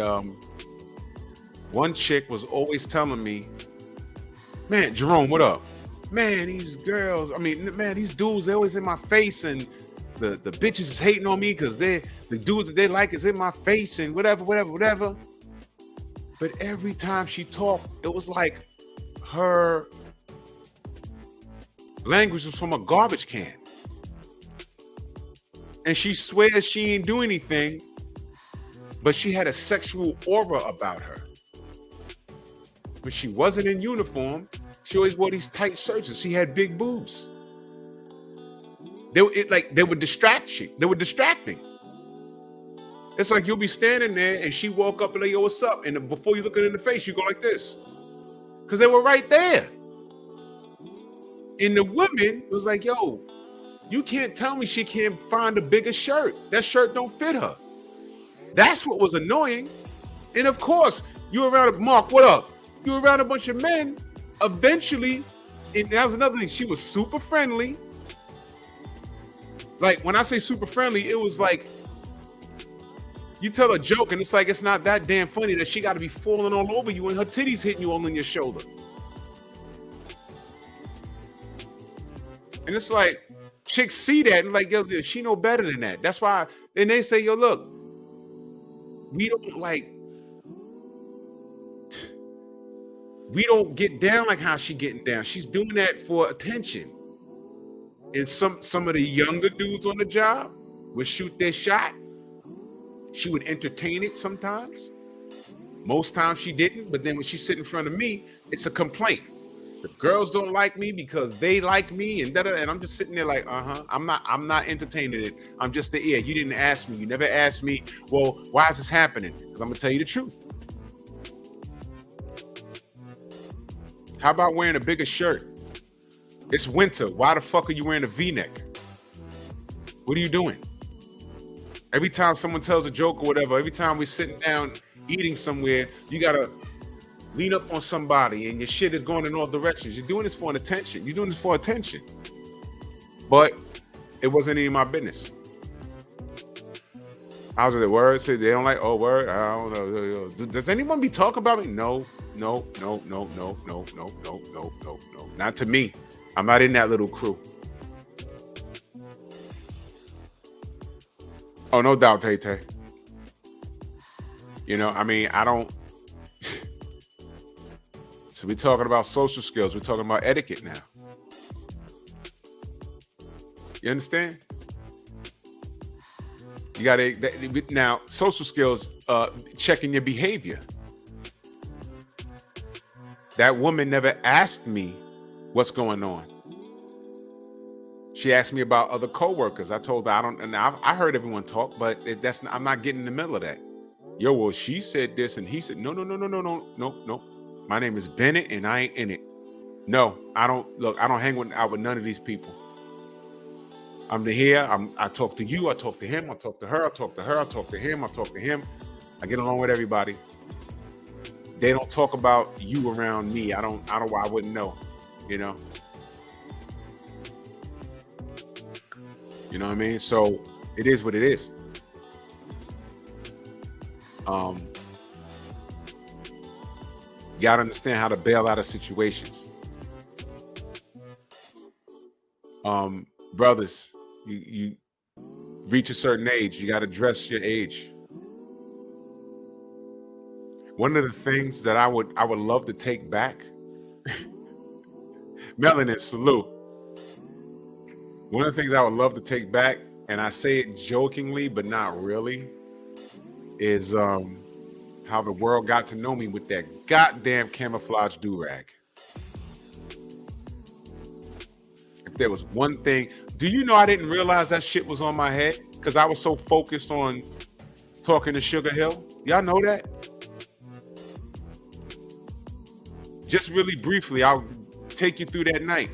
one chick was always telling me, man, Jerome, what up? Man, these girls, these dudes, they're always in my face, and the bitches is hating on me because the dudes that they like is in my face and whatever. But every time she talked, it was like her language was from a garbage can. And she swears she ain't do anything, but she had a sexual aura about her. When she wasn't in uniform, She always wore these tight shirts and she had big boobs. They would distract you. They were distracting. It's like you'll be standing there and she walk up and like, yo, what's up? And before you look her in the face, you go like this. Because they were right there. And the woman was like, yo, you can't tell me she can't find a bigger shirt. That shirt don't fit her. That's what was annoying. And of course, you around Mark, what up? You around a bunch of men. Eventually, and that was another thing. She was super friendly. Like when I say super friendly, it was like you tell a joke and it's like it's not that damn funny that she got to be falling all over you and her titties hitting you all on your shoulder. And it's like chicks see that and like, yo, she know better than that. That's why, and they say, yo, look, we don't get down like how she getting down. She's doing that for attention. And some of the younger dudes on the job would shoot their shot. She would entertain it sometimes. Most times she didn't, but then when she sit in front of me, it's a complaint. The girls don't like me because they like me and and I'm just sitting there like, I'm not entertaining it. I'm just the ear. You didn't ask me. You never asked me, well, why is this happening? Because I'm gonna tell you the truth. How about wearing a bigger shirt? It's winter. Why the fuck are you wearing a V-neck? What are you doing? Every time someone tells a joke or whatever, every time we're sitting down eating somewhere, you gotta lean up on somebody and your shit is going in all directions. You're doing this for an attention. You're doing this for attention. But it wasn't any of my business. I was like, word, said they don't like, oh, word, I don't know. Does anyone be talking about me? No. Not to me. I'm not in that little crew. Oh, no doubt, Tay. You know, I mean, I don't. So we're talking about social skills. We're talking about etiquette now. You understand? You got to, now, social skills, checking your behavior. That woman never asked me what's going on. She asked me about other coworkers. I told her I heard everyone talk, but I'm not getting in the middle of that. Yo, well, she said this and he said, no. My name is Bennett and I ain't in it. No, I don't hang out with none of these people. I'm here. I talk to you. I talk to him. I talk to her. I talk to her. I talk to him. I talk to him. I get along with everybody. They don't talk about you around me. I wouldn't know, you know? You know what I mean? So it is what it is. You gotta understand how to bail out of situations. Brothers, you reach a certain age, you gotta dress your age. One of the things that I would love to take back, Melanin, salute. One of the things I would love to take back, and I say it jokingly, but not really, is how the world got to know me with that goddamn camouflage do-rag. If there was one thing, do you know I didn't realize that shit was on my head? Because I was so focused on talking to Sugar Hill. Y'all know that? Just really briefly, I'll take you through that night.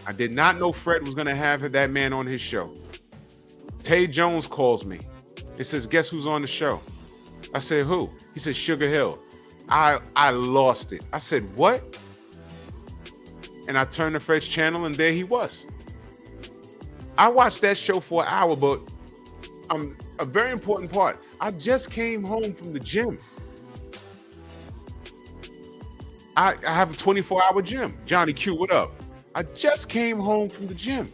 I did not know Fred was going to have that man on his show. Tay Jones calls me. He says, guess who's on the show? I said, who? He said, Sugar Hill. I lost it. I said, what? And I turned to Fred's channel and there he was. I watched that show for an hour, but a very important part. I just came home from the gym. I have a 24-hour gym. Johnny Q, what up? I just came home from the gym.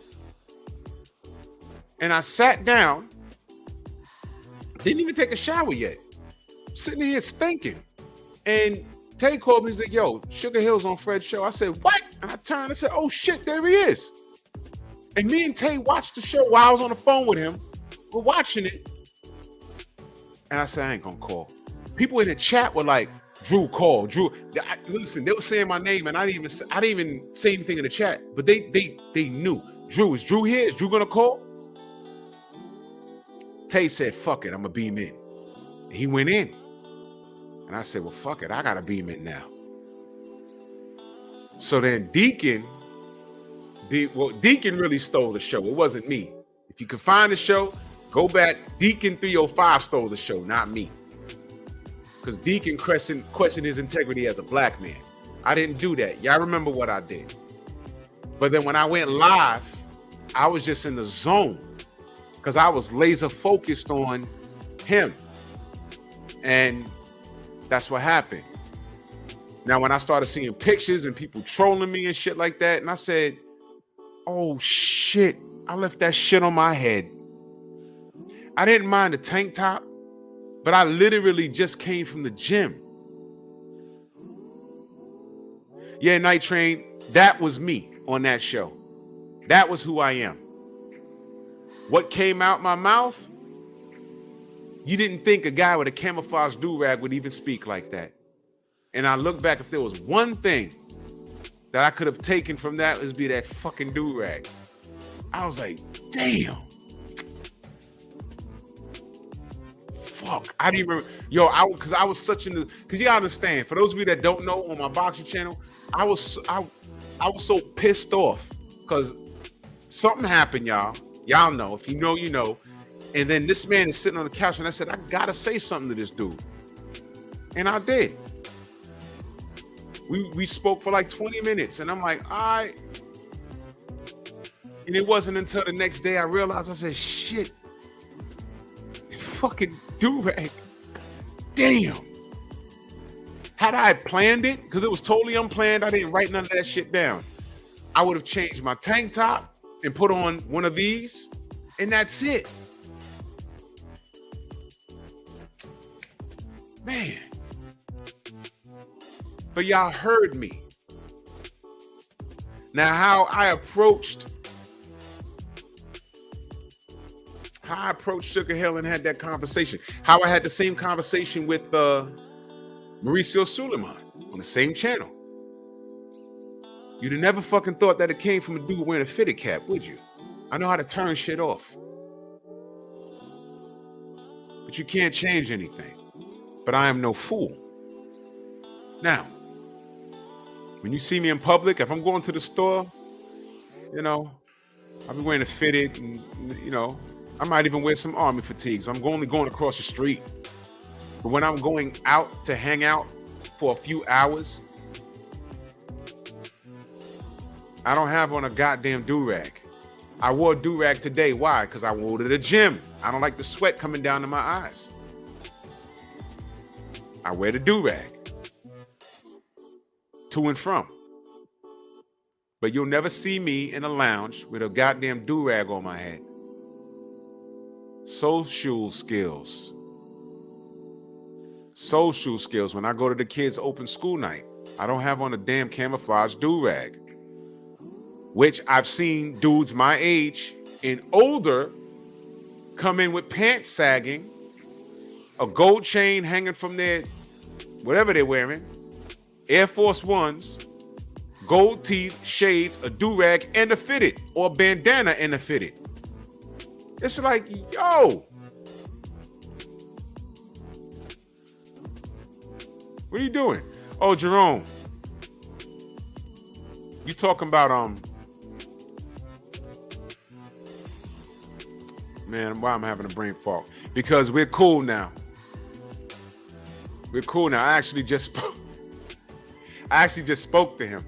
And I sat down. Didn't even take a shower yet. Sitting here stinking. And Tay called me and said, yo, Sugar Hill's on Fred's show. I said, what? And I turned and said, oh shit, there he is. And me and Tay watched the show while I was on the phone with him. We're watching it. And I said, I ain't gonna call. People in the chat were like, Drew called. Drew, listen, they were saying my name, and I didn't even say anything in the chat, but they knew. Drew, is Drew here? Is Drew gonna call? Tay said, "Fuck it, I'm gonna beam in." And he went in, and I said, "Well, fuck it, I gotta beam in now." So then Deacon really stole the show. It wasn't me. If you can find the show, go back. Deacon 305 stole the show, not me. Because Deacon questioned his integrity as a black man. I didn't do that. Y'all remember what I did. But then when I went live, I was just in the zone because I was laser focused on him. And that's what happened. Now, when I started seeing pictures and people trolling me and shit like that, and I said, oh shit, I left that shit on my head. I didn't mind the tank top, but I literally just came from the gym. Yeah, Night Train, that was me on that show. That was who I am. What came out my mouth? You didn't think a guy with a camouflage do-rag would even speak like that. And I look back, if there was one thing that I could have taken from that, it would be that fucking do-rag. I was like, damn. Fuck. I didn't remember. Yo, because I was such in the, because you gotta understand, for those of you that don't know, on my boxing channel, I was so pissed off because something happened, y'all. Y'all know. If you know, you know. And then this man is sitting on the couch, and I said, I gotta say something to this dude. And I did. We spoke for like 20 minutes, and I'm like, all right. And it wasn't until the next day I realized, I said, shit, fucking do-rag. Damn. Had I planned it, because it was totally unplanned, I didn't write none of that shit down. I would have changed my tank top and put on one of these, and that's it. Man. But y'all heard me. Now, how I approached Sugar Hill and had that conversation. How I had the same conversation with Mauricio Suleiman on the same channel. You'd have never fucking thought that it came from a dude wearing a fitted cap, would you? I know how to turn shit off. But you can't change anything. But I am no fool. Now, when you see me in public, if I'm going to the store, you know, I'll be wearing a fitted, and you know, I might even wear some army fatigues. I'm only going across the street. But when I'm going out to hang out for a few hours, I don't have on a goddamn do-rag. I wore a do-rag today. Why? Because I wore it to the gym. I don't like the sweat coming down to my eyes. I wear the do-rag. To and from. But you'll never see me in a lounge with a goddamn do-rag on my head. Social skills. Social skills. When I go to the kids' open school night, I don't have on a damn camouflage do-rag. Which I've seen dudes my age and older come in with pants sagging, a gold chain hanging from their, whatever they're wearing, Air Force Ones, gold teeth, shades, a do-rag, and a fitted, or a bandana and a fitted. It's like, yo. What are you doing? Oh, Jerome. You talking about, man, why I'm having a brain fart? Because we're cool now. We're cool now. I actually just spoke to him.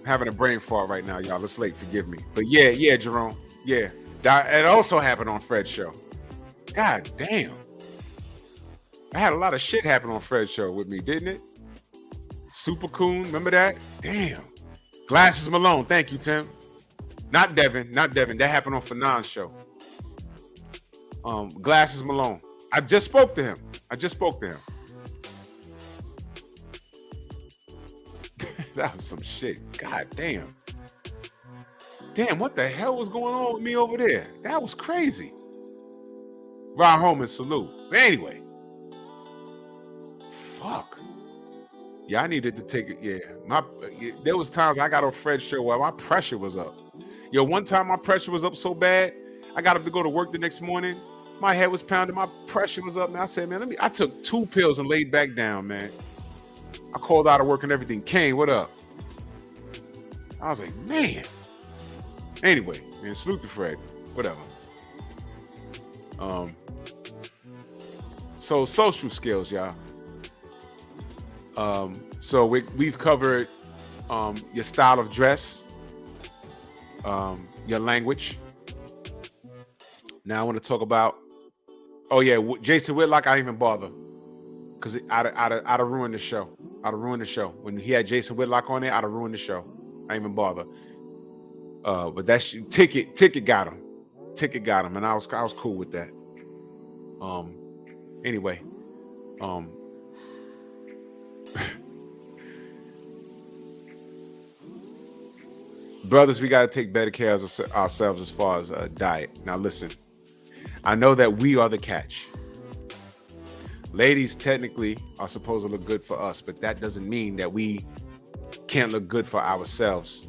Having a brain fart right now, y'all. It's late, forgive me. But yeah, Jerome. Yeah. It also happened on Fred's show. God damn. I had a lot of shit happen on Fred's show with me, didn't it? Super Coon, remember that? Damn. Glasses Malone, thank you, Tim. Not Devin. That happened on Fanon's show. Glasses Malone. I just spoke to him. That was some shit. God damn. Damn, what the hell was going on with me over there? That was crazy. ride home and salute. But anyway, fuck. Yeah, I needed to take it. Yeah, there was times I got on Fred's show where my pressure was up. Yo, one time my pressure was up so bad, I got up to go to work the next morning. My head was pounding, my pressure was up. Man, I said, man, I took 2 pills and laid back down, man. I called out of work and everything. Kane, what up? I was like, man. Anyway, man, salute to Fred. Whatever. So social skills, y'all. So we've covered your style of dress, your language. Now I want to talk about, Jason Whitlock. I didn't even bother because I'd have ruined the show. I'd have ruined the show. When he had Jason Whitlock on there, I'd have ruined the show. I didn't even bother. But that ticket got him. Ticket got him, and I was cool with that. Anyway, brothers, we got to take better care of ourselves as far as diet. Now, listen, I know that we are the catch. Ladies technically are supposed to look good for us, but that doesn't mean that we can't look good for ourselves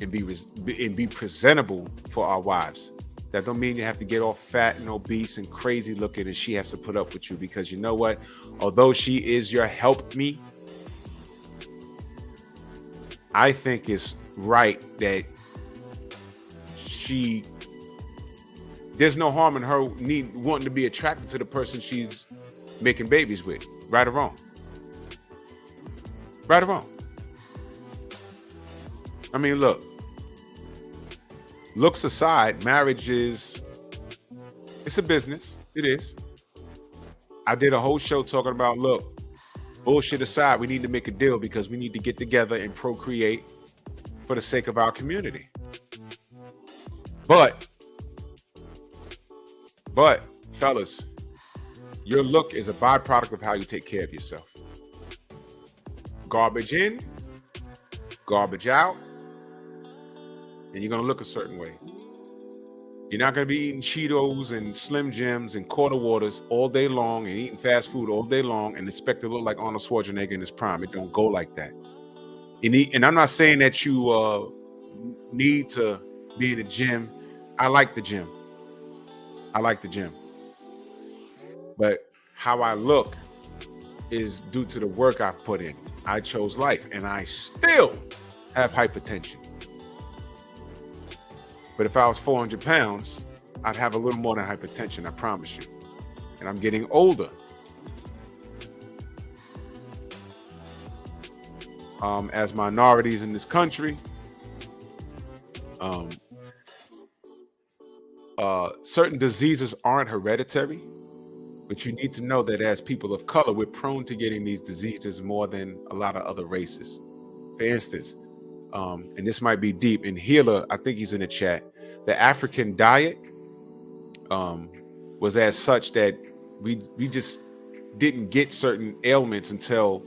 and be presentable for our wives. That don't mean you have to get all fat and obese and crazy looking and she has to put up with you, because you know what? Although she is your help me, I think it's right that there's no harm in her wanting to be attracted to the person she's making babies with. Right or wrong? Right or wrong? I mean, look, looks aside, marriage it's a business. It is. I did a whole show talking about, look, bullshit aside, we need to make a deal because we need to get together and procreate for the sake of our community. But fellas, your look is a byproduct of how you take care of yourself. Garbage in, garbage out, and you're going to look a certain way. You're not going to be eating Cheetos and Slim Jims and quarter waters all day long and eating fast food all day long and expect to look like Arnold Schwarzenegger in his prime. It don't go like that. And I'm not saying that you need to be in the gym. I like the gym. But how I look is due to the work I've put in. I chose life, and I still have hypertension. But if I was 400 pounds, I'd have a little more than hypertension, I promise you. And I'm getting older. As minorities in this country, certain diseases aren't hereditary, but you need to know that as people of color, we're prone to getting these diseases more than a lot of other races. For instance, and this might be deep, and Healer, I think he's in the chat, the African diet was as such that we just didn't get certain ailments until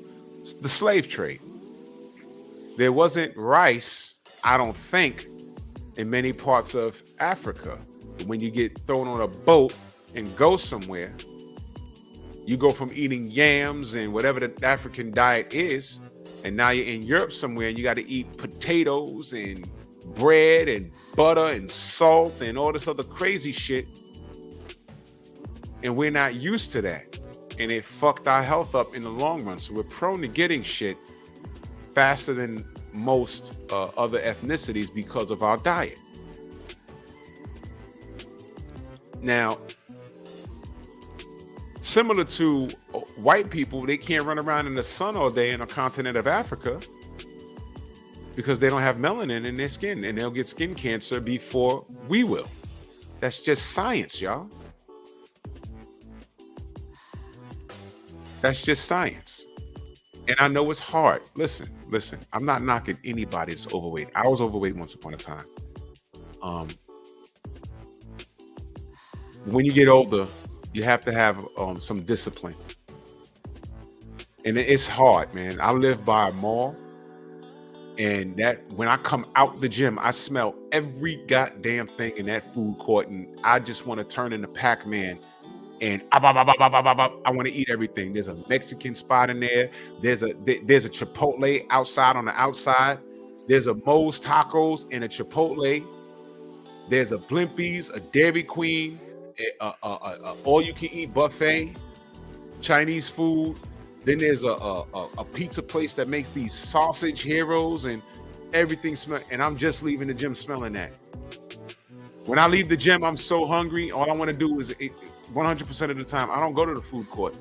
the slave trade. There wasn't rice, I don't think, in many parts of Africa. When you get thrown on a boat and go somewhere, you go from eating yams and whatever the African diet is, and now you're in Europe somewhere and you got to eat potatoes and bread and butter and salt and all this other crazy shit. And we're not used to that. And it fucked our health up in the long run. So we're prone to getting shit faster than most other ethnicities because of our diet. Now, similar to white people, they can't run around in the sun all day in the continent of Africa because they don't have melanin in their skin, and they'll get skin cancer before we will. That's just science, y'all. That's just science. And I know it's hard. Listen, I'm not knocking anybody that's overweight. I was overweight once upon a time. When you get older, you have to have some discipline. And it's hard, man. I live by a mall, and that when I come out the gym, I smell every goddamn thing in that food court, and I just want to turn into Pac-Man and I want to eat everything. There's a Mexican spot in there. There's a Chipotle outside on the outside. There's a Moe's Tacos and a Chipotle. There's a Blimpies, a Dairy Queen, a all-you-can-eat buffet, Chinese food. Then there's a pizza place that makes these sausage heroes and everything smell. And I'm just leaving the gym smelling that. When I leave the gym, I'm so hungry. All I want to do is 100% of the time, I don't go to the food court.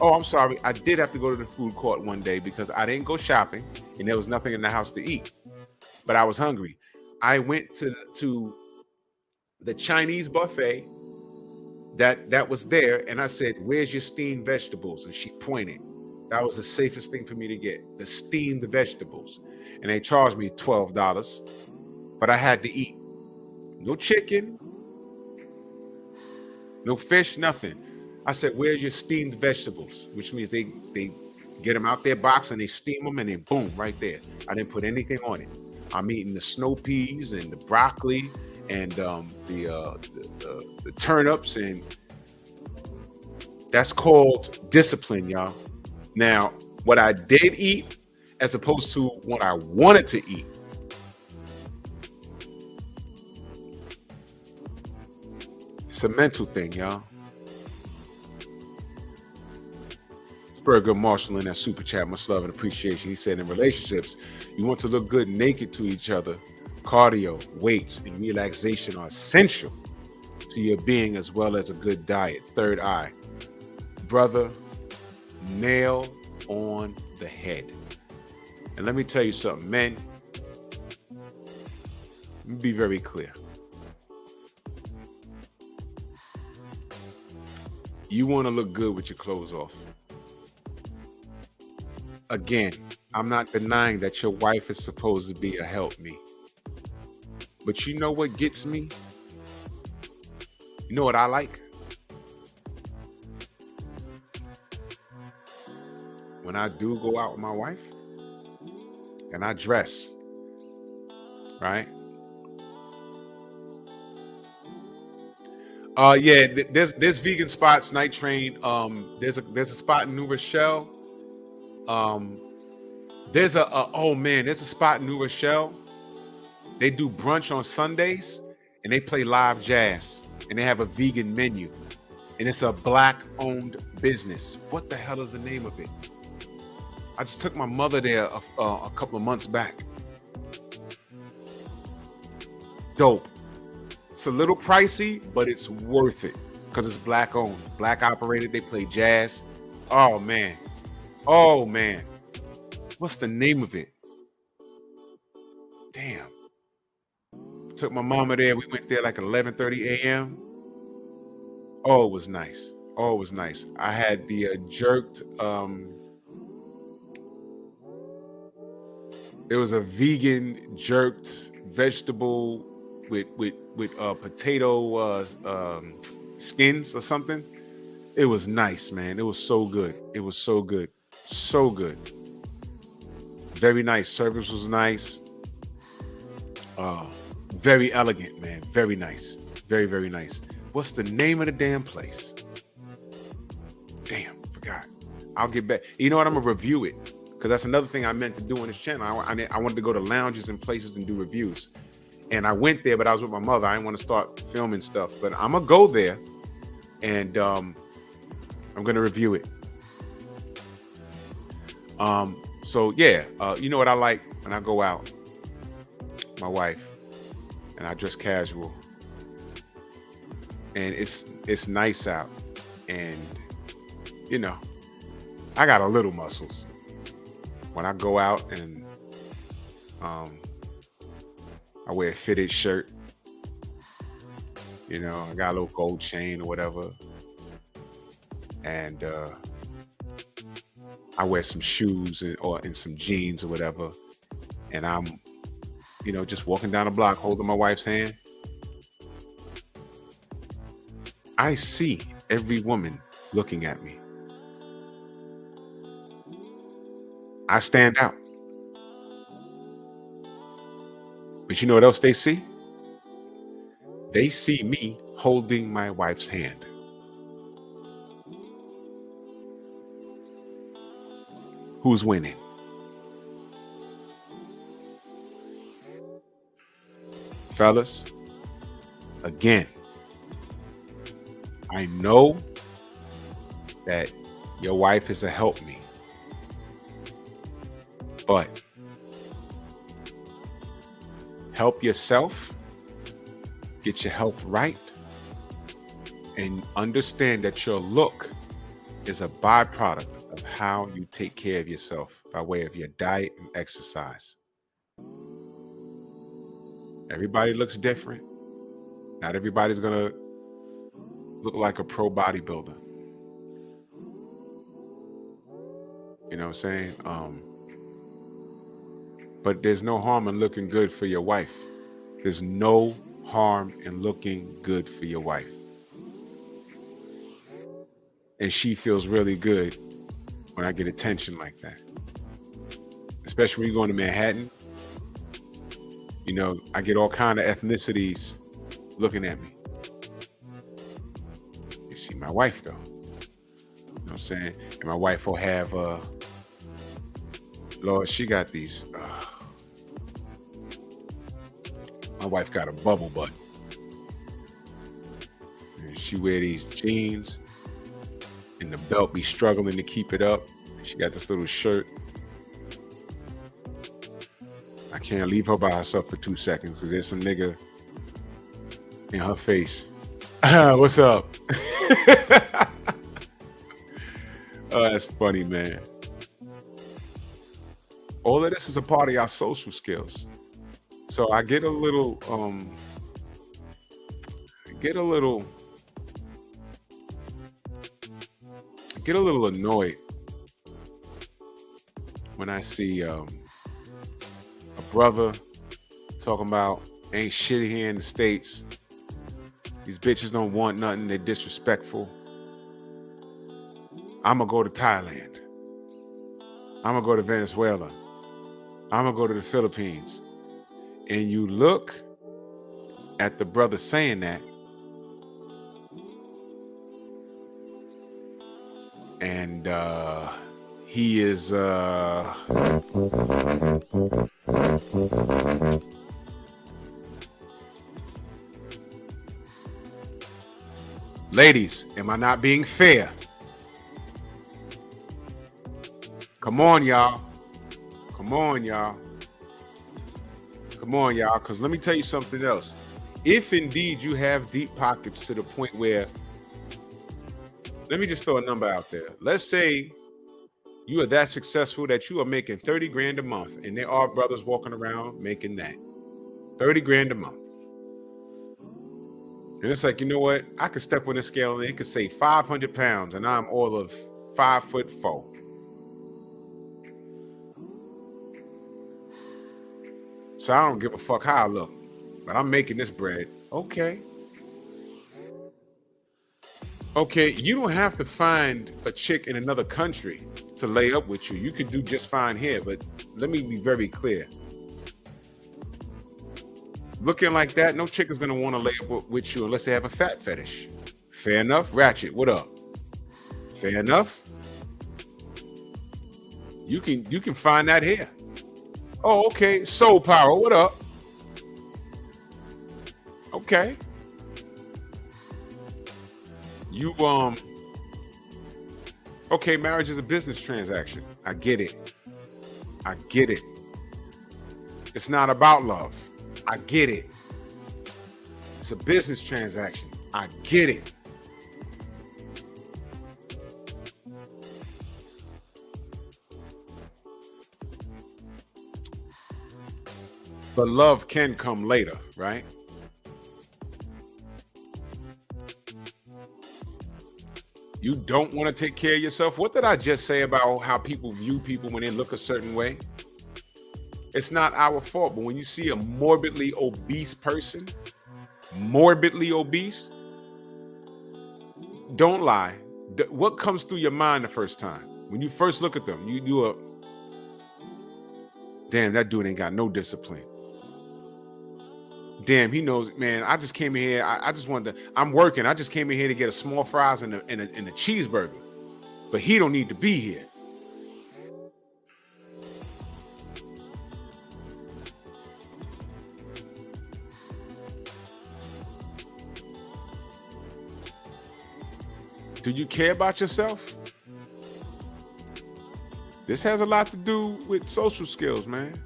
Oh, I'm sorry. I did have to go to the food court one day because I didn't go shopping and there was nothing in the house to eat. But I was hungry. I went to the Chinese buffet that was there, and I said, "Where's your steamed vegetables?" And she pointed. That was the safest thing for me to get, the steamed vegetables. And they charged me $12, but I had to eat. No chicken, no fish, nothing. I said, "Where's your steamed vegetables?" Which means they get them out their box and they steam them and then boom, right there. I didn't put anything on it. I'm eating the snow peas and the broccoli and the turnips, and that's called discipline, y'all. Now, what I did eat, as opposed to what I wanted to eat, it's a mental thing, y'all. Spurgood Marshall in that super chat, much love and appreciation. He said, in relationships, you want to look good naked to each other. Cardio, weights, and relaxation are essential to your being, as well as a good diet. Third eye. Brother, nail on the head. And let me tell you something, men. Let me be very clear. You want to look good with your clothes off. Again, I'm not denying that your wife is supposed to be a help me. But you know what gets me? You know what I like? When I do go out with my wife and I dress, right? Yeah, there's vegan spots, Night Train. There's a spot in New Rochelle. There's a spot in New Rochelle. They do brunch on Sundays and they play live jazz and they have a vegan menu, and it's a Black-owned business. What the hell is the name of it? I just took my mother there a couple of months back. Dope. It's a little pricey, but it's worth it because it's Black-owned, Black operated. They play jazz. Oh man. What's the name of it? Damn. Took my mama there. We went there like 11:30 a.m. Oh, it was nice. I had the jerked. It was a vegan jerked vegetable with potato skins or something. It was nice, man. It was so good. So good. Very nice. Service was nice. Very elegant, man. Very nice. Very, very nice. What's the name of the damn place? Damn, forgot. I'll get back. You know what? I'm going to review it, because that's another thing I meant to do on this channel. I wanted to go to lounges and places and do reviews. And I went there, but I was with my mother. I didn't want to start filming stuff. But I'm going to go there, and I'm going to review it. So, yeah. You know what I like when I go out? My wife. And I dress casual. And it's nice out. And, you know, I got a little muscles. When I go out and I wear a fitted shirt, you know, I got a little gold chain or whatever. And I wear some shoes and some jeans or whatever. And I'm, you know, just walking down the block holding my wife's hand. I see every woman looking at me. I stand out. But you know what else they see? They see me holding my wife's hand. who's winning? Fellas, again, I know that your wife is a help me, but help yourself, get your health right, and understand that your look is a byproduct of how you take care of yourself by way of your diet and exercise. Everybody looks different. Not everybody's gonna look like a pro bodybuilder. You know what I'm saying? But there's no harm in looking good for your wife. There's no harm in looking good for your wife. And she feels really good when I get attention like that. Especially when you're going to Manhattan. You know, I get all kind of ethnicities looking at me. You see my wife, though. You know what I'm saying? And my wife will have, Lord, she got these. My wife got a bubble butt. And she wear these jeans, and the belt be struggling to keep it up. She got this little shirt. I can't leave her by herself for 2 seconds because there's some nigga in her face. What's up? Oh, that's funny, man. All of this is a part of our social skills. So I get a little annoyed when I see a brother talking about ain't shit here in the States. These bitches don't want nothing. They're disrespectful. I'm gonna go to Thailand. I'm gonna go to Venezuela. I'm gonna go to the Philippines. And you look at the brother saying that, and he is ladies, am I not being fair? Come on, y'all. Come on, y'all. Come on, y'all, because let me tell you something else. If indeed you have deep pockets to the point where, let me just throw a number out there. Let's say you are that successful that you are making 30 grand a month, and there are brothers walking around making that 30 grand a month. And it's like, you know what? I could step on the scale and it could say 500 pounds, and I'm all of 5'4". So I don't give a fuck how I look, but I'm making this bread. Okay. Okay, you don't have to find a chick in another country to lay up with you. You could do just fine here, but let me be very clear. Looking like that, no chick is gonna want to lay up with you unless they have a fat fetish. Fair enough? Ratchet, what up? Fair enough? You can find that here. Oh, okay. Soul Power, what up? Okay. You okay, marriage is a business transaction. I get it. I get it. It's not about love. I get it. It's a business transaction. I get it. But love can come later, right? You don't want to take care of yourself. What did I just say about how people view people when they look a certain way? It's not our fault, but when you see a morbidly obese person, morbidly obese, don't lie. What comes through your mind the first time? When you first look at them, you do a, damn, that dude ain't got no discipline. Damn, he knows, man, I just came in here. I just wanted to, I'm working. I just came in here to get a small fries and a cheeseburger. But he don't need to be here. Do you care about yourself? This has a lot to do with social skills, man.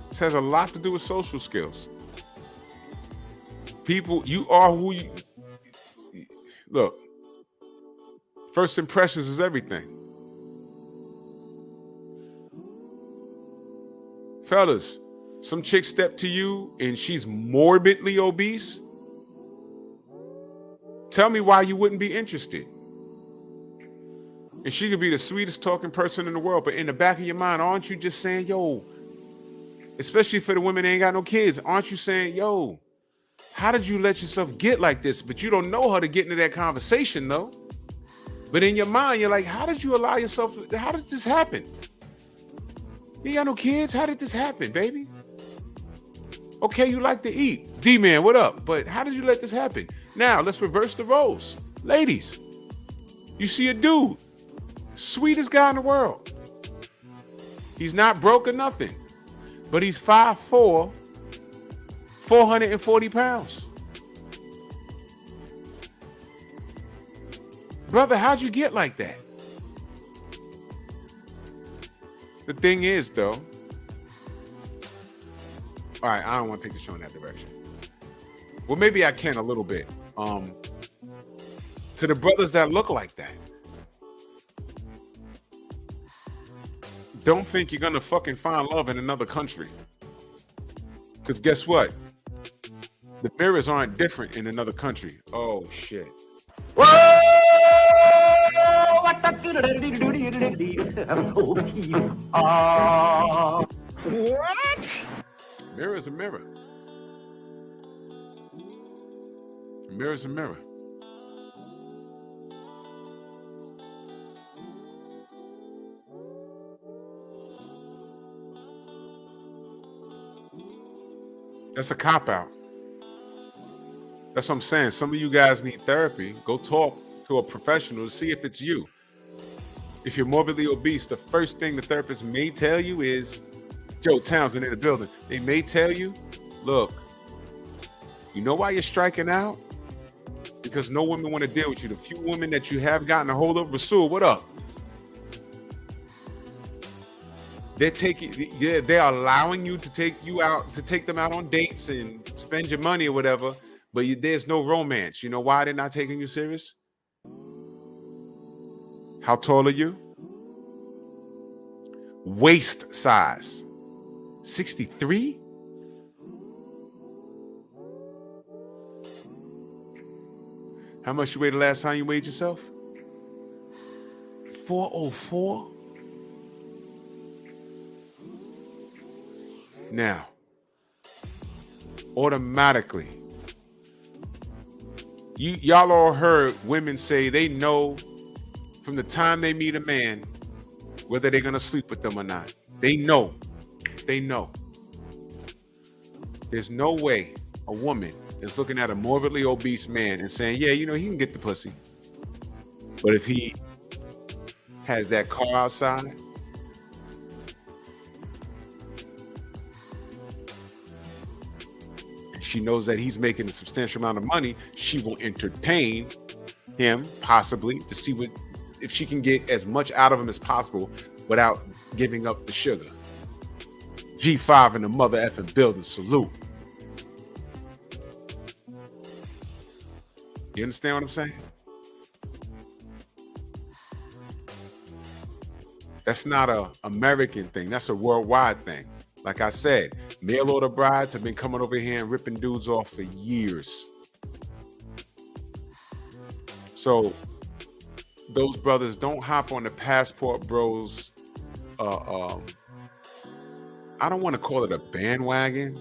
This has a lot to do with social skills. People, you are who you... Look, first impressions is everything. Fellas, some chick step to you and she's morbidly obese. Tell me why you wouldn't be interested. And she could be the sweetest talking person in the world, but in the back of your mind, aren't you just saying, yo, especially for the women that ain't got no kids, aren't you saying, yo, how did you let yourself get like this? But you don't know how to get into that conversation, though. But in your mind, you're like, how did you allow yourself, how did this happen? You ain't got no kids? How did this happen, baby? Okay, you like to eat. D-Man, what up? But how did you let this happen? Now, let's reverse the roles. Ladies, you see a dude, sweetest guy in the world. He's not broke or nothing, but he's 5'4", 440 pounds. Brother, how'd you get like that? The thing is, though, all right, I don't want to take the show in that direction. Well, maybe I can a little bit. To the brothers that look like that, don't think you're gonna fucking find love in another country. Because guess what? The mirrors aren't different in another country. Oh shit. Whoa! What? Mirror is a mirror. A mirror is a mirror. That's a cop-out. That's what I'm saying. Some of you guys need therapy. Go talk to a professional to see if it's you. If you're morbidly obese, the first thing the therapist may tell you is, Joe Townsend in the building, they may tell you, look, you know why you're striking out? Because no women want to deal with you. The few women that you have gotten a hold of, Rasul, what up? They're allowing you to take them out on dates and spend your money or whatever, but there's no romance. You know why they're not taking you serious? How tall are you? Waist size. 63? How much you weighed the last time you weighed yourself? 404? Now, automatically, y'all all heard women say they know from the time they meet a man whether they're gonna sleep with them or not. They know. They know. There's no way a woman is looking at a morbidly obese man and saying, yeah, you know, he can get the pussy. But if he has that car outside, she knows that he's making a substantial amount of money, she will entertain him possibly to see if she can get as much out of him as possible without giving up the sugar. G5 in the mother effing building, salute. You understand what I'm saying? That's not an American thing. That's a worldwide thing. Like I said, mail order brides have been coming over here and ripping dudes off for years. So those brothers, don't hop on the passport bros. I don't want to call it a bandwagon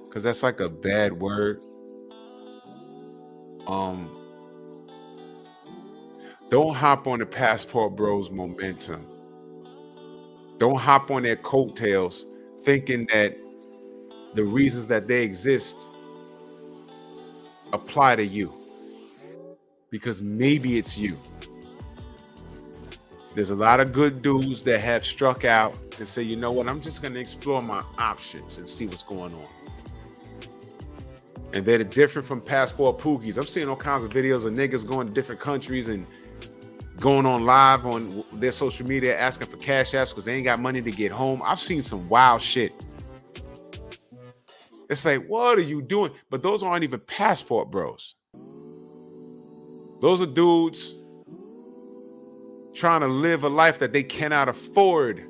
because that's like a bad word. Don't hop on the passport bros momentum. Don't hop on their coattails thinking that the reasons that they exist apply to you, because maybe it's you. There's a lot of good dudes that have struck out and say, you know what, I'm just going to explore my options and see what's going on. And they're different from passport pookies. I'm seeing all kinds of videos of niggas going to different countries and going on live on their social media asking for cash apps because they ain't got money to get home. I've seen some wild shit. It's like, what are you doing? But those aren't even passport bros. Those are dudes trying to live a life that they cannot afford.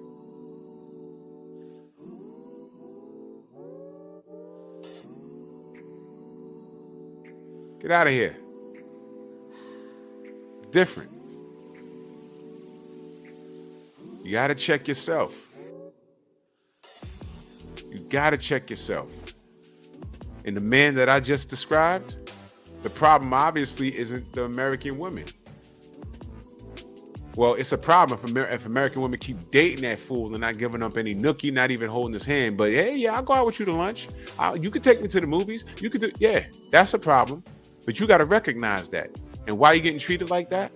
Get out of here. Different. You got to check yourself. You got to check yourself. And the man that I just described, the problem obviously isn't the American women. Well, it's a problem if American women keep dating that fool and not giving up any nookie, not even holding his hand. But hey, yeah, I'll go out with you to lunch. You could take me to the movies. You could do, yeah, that's a problem. But you got to recognize that. And why are you getting treated like that?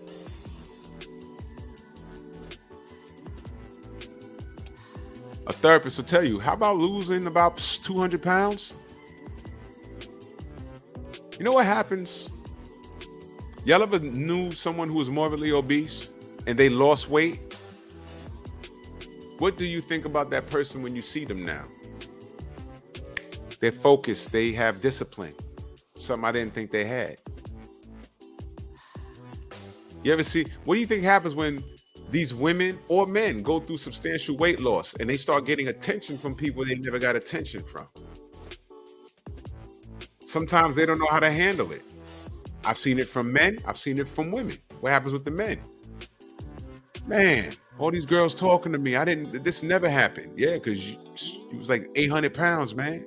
A therapist will tell you, how about losing about 200 pounds? You know what happens? Y'all ever knew someone who was morbidly obese and they lost weight? What do you think about that person when you see them now? They're focused. They have discipline. Something I didn't think they had. You ever see, what do you think happens when these women or men go through substantial weight loss and they start getting attention from people they never got attention from? Sometimes they don't know how to handle it. I've seen it from men. I've seen it from women. What happens with the men? Man, all these girls talking to me. This never happened. Yeah, because you was like 800 pounds, man.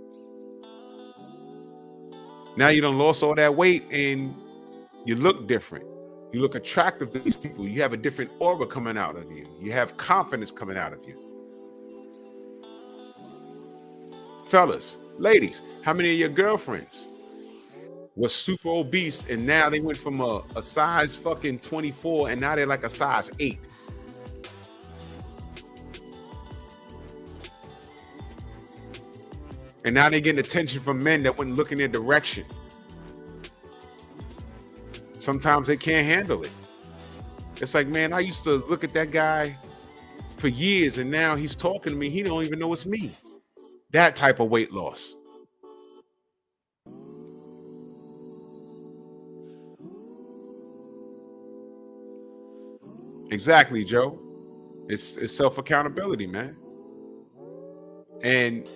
Now you done lost all that weight and you look different. You look attractive to these people. You have a different aura coming out of you. You have confidence coming out of you. Fellas, ladies, how many of your girlfriends was super obese and now they went from a size fucking 24 and now they're like a size 8? And now they're getting attention from men that wouldn't look in their direction. Sometimes they can't handle it. It's like, man, I used to look at that guy for years and now he's talking to me. He don't even know it's me. That type of weight loss. Exactly, Joe. It's self-accountability, man. And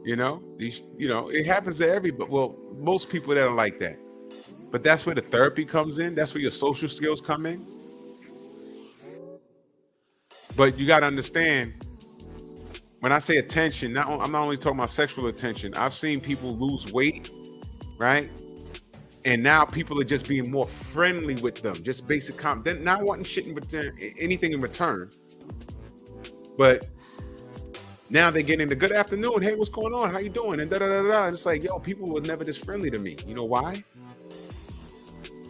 it happens to everybody. Well, most people that are like that. But that's where the therapy comes in. That's where your social skills come in. But you got to understand, when I say attention, I'm not only talking about sexual attention. I've seen people lose weight, right? And now people are just being more friendly with them. Just basic they're not wanting shit in return, anything in return. But now they're getting the good afternoon. Hey, what's going on? How you doing? And da-da-da-da. And it's like, yo, people were never this friendly to me. You know why?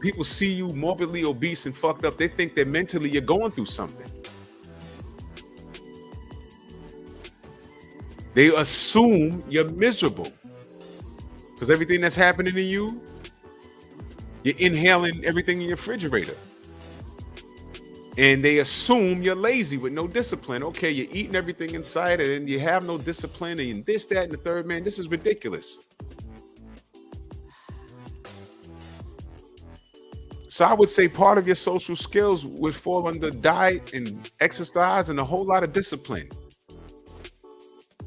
People see you morbidly obese and fucked up. They think that mentally you're going through something. They assume you're miserable because everything that's happening to you, you're inhaling everything in your refrigerator. And they assume you're lazy with no discipline. Okay, you're eating everything inside it and you have no discipline and this, that, and the third. Man, this is ridiculous. So I would say part of your social skills would fall under diet and exercise and a whole lot of discipline.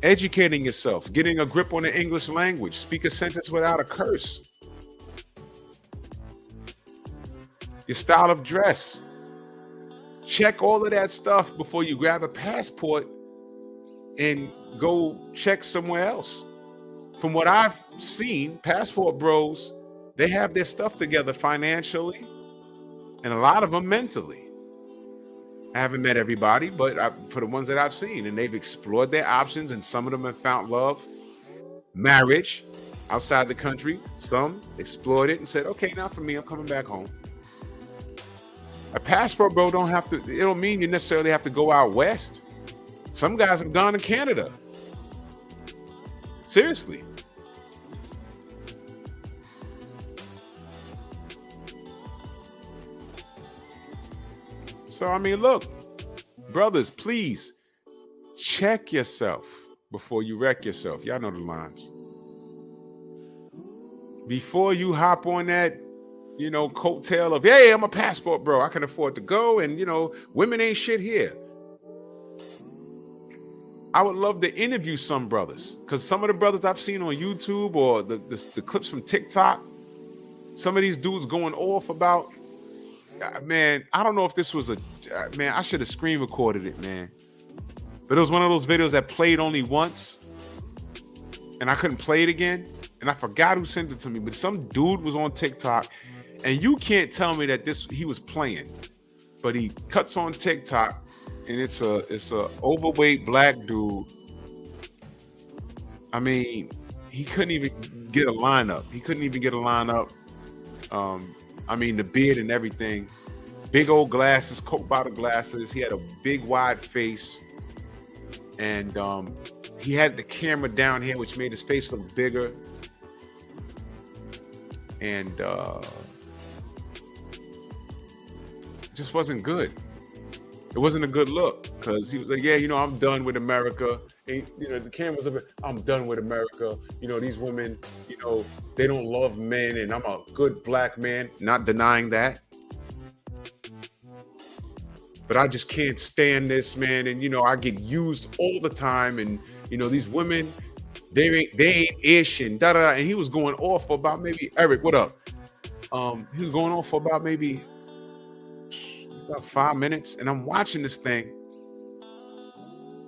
Educating yourself, getting a grip on the English language, speak a sentence without a curse. Your style of dress. Check all of that stuff before you grab a passport and go check somewhere else. From what I've seen, passport bros, they have their stuff together financially and a lot of them mentally. I haven't met everybody, but for the ones that I've seen, and they've explored their options, and some of them have found love, marriage outside the country. Some explored it and said, okay, not for me, I'm coming back home. A passport bro it don't mean you necessarily have to go out west. Some guys have gone to Canada. Seriously. So, I mean, look, brothers, please check yourself before you wreck yourself. Y'all know the lines. Before you hop on that, coattail of, hey, I'm a passport bro, I can afford to go, and women ain't shit here. I would love to interview some brothers, because some of the brothers I've seen on YouTube or the clips from TikTok, some of these dudes going off about, man, I don't know if this was man, I should have screen recorded it, man. But it was one of those videos that played only once, and I couldn't play it again. And I forgot who sent it to me, but some dude was on TikTok, and you can't tell me that he was playing, but he cuts on TikTok, and it's a overweight black dude. I mean, he couldn't even get a lineup. I mean, the beard and everything, big old glasses, Coke bottle glasses. He had a big wide face, and he had the camera down here, which made his face look bigger. And just wasn't good. It wasn't a good look, because he was like, yeah, I'm done with America. And, the cameras of it, I'm done with America. These women, they don't love men, and I'm a good black man. Not denying that. But I just can't stand this, man. And, I get used all the time. And, these women, they ain't ish and da-da. And he was going off for about maybe, Eric, what up? He was going off for about maybe about 5 minutes. And I'm watching this thing.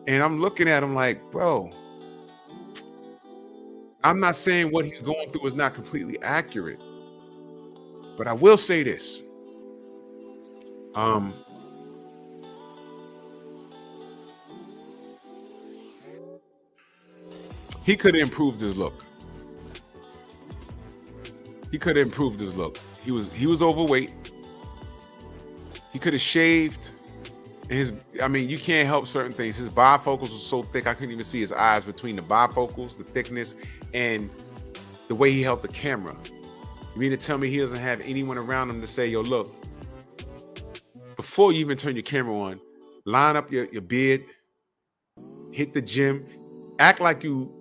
And I'm looking at him like, bro, I'm not saying what he's going through is not completely accurate. But I will say this. He could have improved his look. He was overweight. He could have shaved. And you can't help certain things. His bifocals were so thick, I couldn't even see his eyes between the bifocals, the thickness, and the way he held the camera. You mean to tell me he doesn't have anyone around him to say, yo, look, before you even turn your camera on, line up your beard, hit the gym, act like you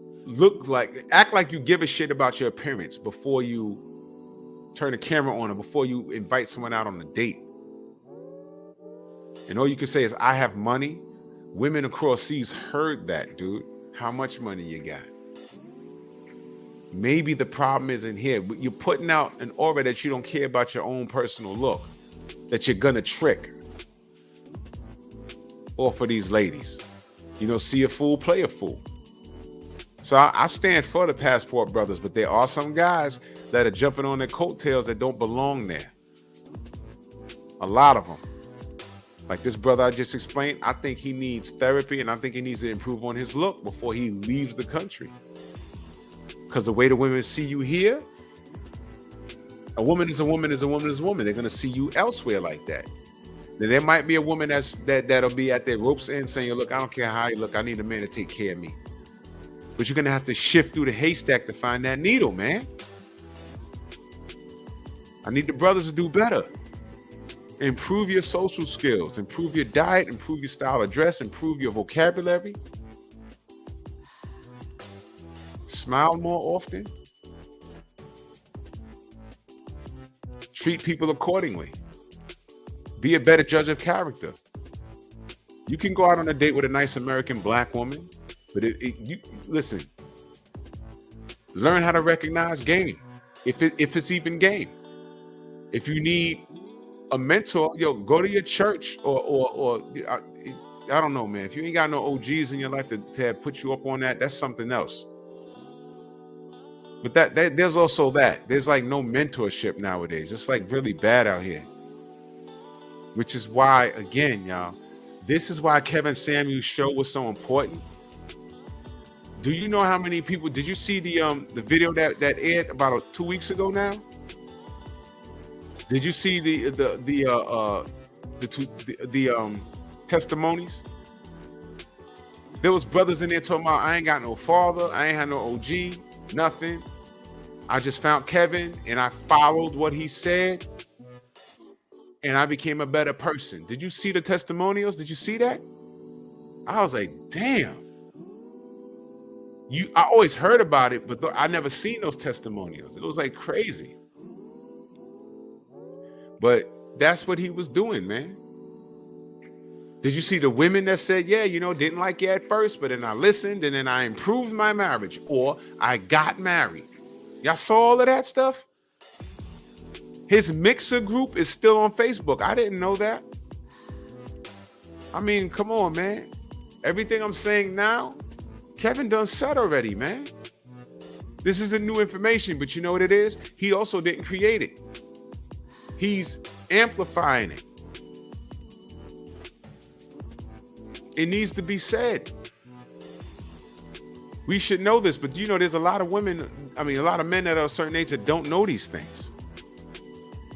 give a shit about your appearance before you turn the camera on or before you invite someone out on a date. And all you can say is, I have money. Women across seas heard that, dude. How much money you got? Maybe the problem isn't here, but you're putting out an aura that you don't care about your own personal look, that you're gonna trick off of these ladies. See a fool, play a fool. So I stand for the passport brothers, but there are some guys that are jumping on their coattails that don't belong there. A lot of them. Like this brother I just explained, I think he needs therapy, and I think he needs to improve on his look before he leaves the country. Because the way the women see you here, a woman is a woman is a woman is a woman. They're going to see you elsewhere like that. Then there might be a woman that'll be at their rope's end saying, look, I don't care how you look. I need a man to take care of me. But you're going to have to shift through the haystack to find that needle, man. I need the brothers to do better. Improve your social skills, improve your diet, improve your style of dress, improve your vocabulary. Smile more often. Treat people accordingly. Be a better judge of character. You can go out on a date with a nice American black woman, but you listen. Learn how to recognize game, if it's even game. If you need a mentor, go to your church or I don't know, man. If you ain't got no OGs in your life to put you up on that, that's something else. But that there's also that. There's like no mentorship nowadays. It's like really bad out here. Which is why, again, y'all, this is why Kevin Samuels' show was so important. Do you know how many people? Did you see the video that aired about 2 weeks ago now? Did you see the testimonies? There was brothers in there talking about, I ain't got no father, I ain't had no OG, nothing. I just found Kevin and I followed what he said. and I became a better person. Did you see the testimonials? Did you see that? I was like, damn. I always heard about it, but I never seen those testimonials. It was like crazy. But that's what he was doing, man. Did you see the women that said, yeah, didn't like you at first, but then I listened and then I improved my marriage, or I got married? Y'all saw all of that stuff? His mixer group is still on Facebook. I didn't know that. I mean, come on, man. Everything I'm saying now, Kevin done said already, man. This isn't new information, but you know what it is? He also didn't create it. He's amplifying it. It needs to be said. We should know this, but there's a lot of women, a lot of men that are a certain age that don't know these things.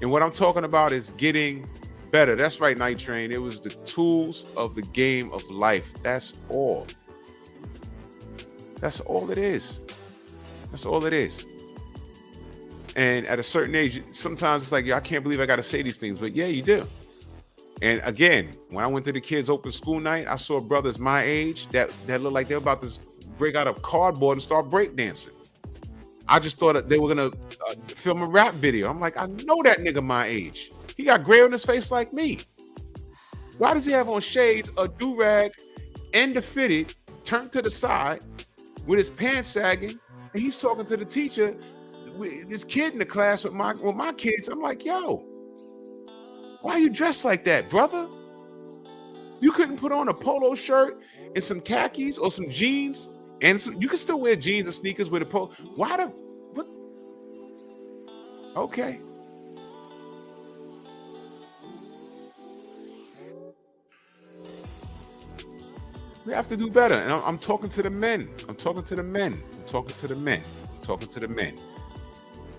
And what I'm talking about is getting better. That's right, Night Train. It was the tools of the game of life. That's all. That's all it is. That's all it is. And at a certain age, sometimes it's like, I can't believe I got to say these things, but yeah, you do. And again, when I went to the kids' open school night, I saw brothers my age that looked like they were about to break out of cardboard and start breakdancing. I just thought that they were going to film a rap video. I'm like, I know that nigga my age. He got gray on his face like me. Why does he have on shades, a do-rag, and the fitted, turned to the side, with his pants sagging, and he's talking to the teacher, this kid in the class with my kids? I'm like, yo, why are you dressed like that, brother? You couldn't put on a polo shirt and some khakis or some jeans, and you can still wear jeans and sneakers with a polo. What? Okay. We have to do better. And I'm talking to the men. I'm talking to the men.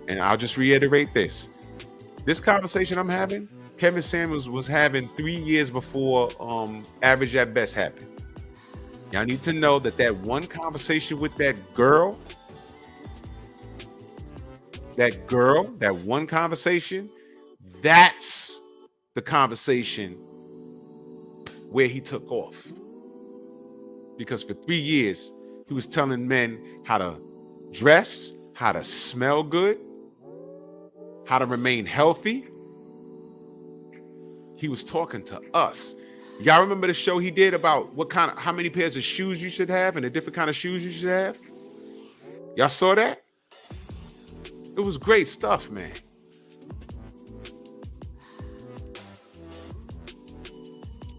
And I'll just reiterate this. This conversation I'm having, Kevin Samuels was having 3 years before Average at Best happened. Y'all need to know that one conversation with that one conversation, that's the conversation where he took off. Because for 3 years, he was telling men how to dress, how to smell good, how to remain healthy. He was talking to us. Y'all remember the show he did about how many pairs of shoes you should have and the different kind of shoes you should have? Y'all saw that? It was great stuff, man.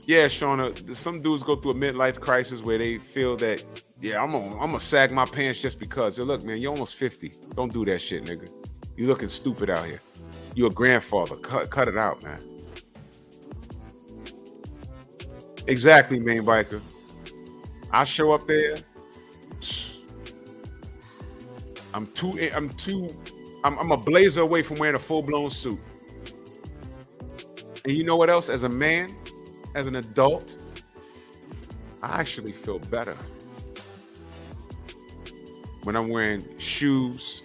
Yeah, Shauna, some dudes go through a midlife crisis where they feel that, yeah, I'm gonna sag my pants just because. So look, man, you're almost 50. Don't do that shit, nigga. You looking stupid out here. You a grandfather. Cut it out, man. Exactly, main biker. I show up there. I'm a blazer away from wearing a full-blown suit. And you know what else? As a man, as an adult, I actually feel better when I'm wearing shoes,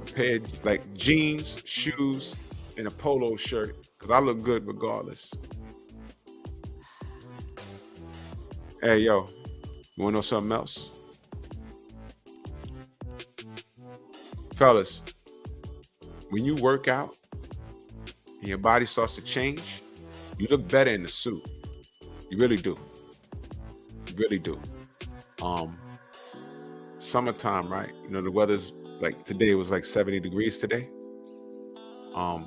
a pair of, like, jeans, shoes, and a polo shirt, because I look good regardless. Hey, yo, you want to know something else? Fellas, when you work out and your body starts to change, you look better in the suit. You really do. You really do. Summertime, right? You know, the weather's like today, it was like 70 degrees today. A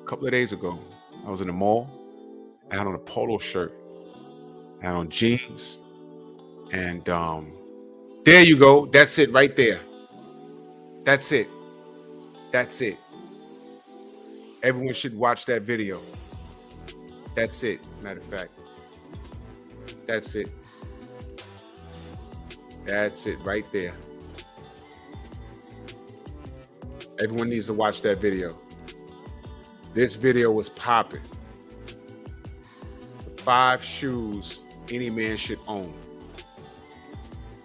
couple of days ago, I was in the mall. I had on a polo shirt. I had on jeans. And there you go. That's it right there. That's it. That's it. Everyone should watch that video. That's it. Matter of fact. That's it. That's it right there. Everyone needs to watch that video. This video was popping. 5 shoes any man should own.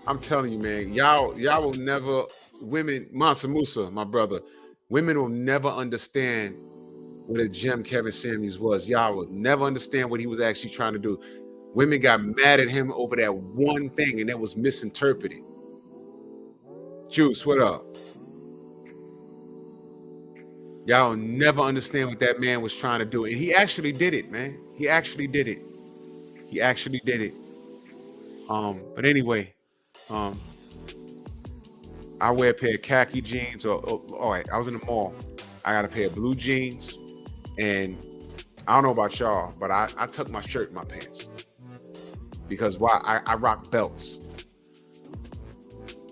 I'm telling you, man, y'all will never, women, Mansa Musa, my brother, women will never understand what a gem Kevin Samuels was. Y'all will never understand what he was actually trying to do. Women got mad at him over that one thing, and that was misinterpreted. Juice, what up? Y'all never understand what that man was trying to do. And he actually did it, man. He actually did it. He actually did it. But anyway, I wear a pair of khaki jeans, or all right, I was in the mall. I got a pair of blue jeans, and I don't know about y'all, but I tuck my shirt in my pants. Because why? I rock belts.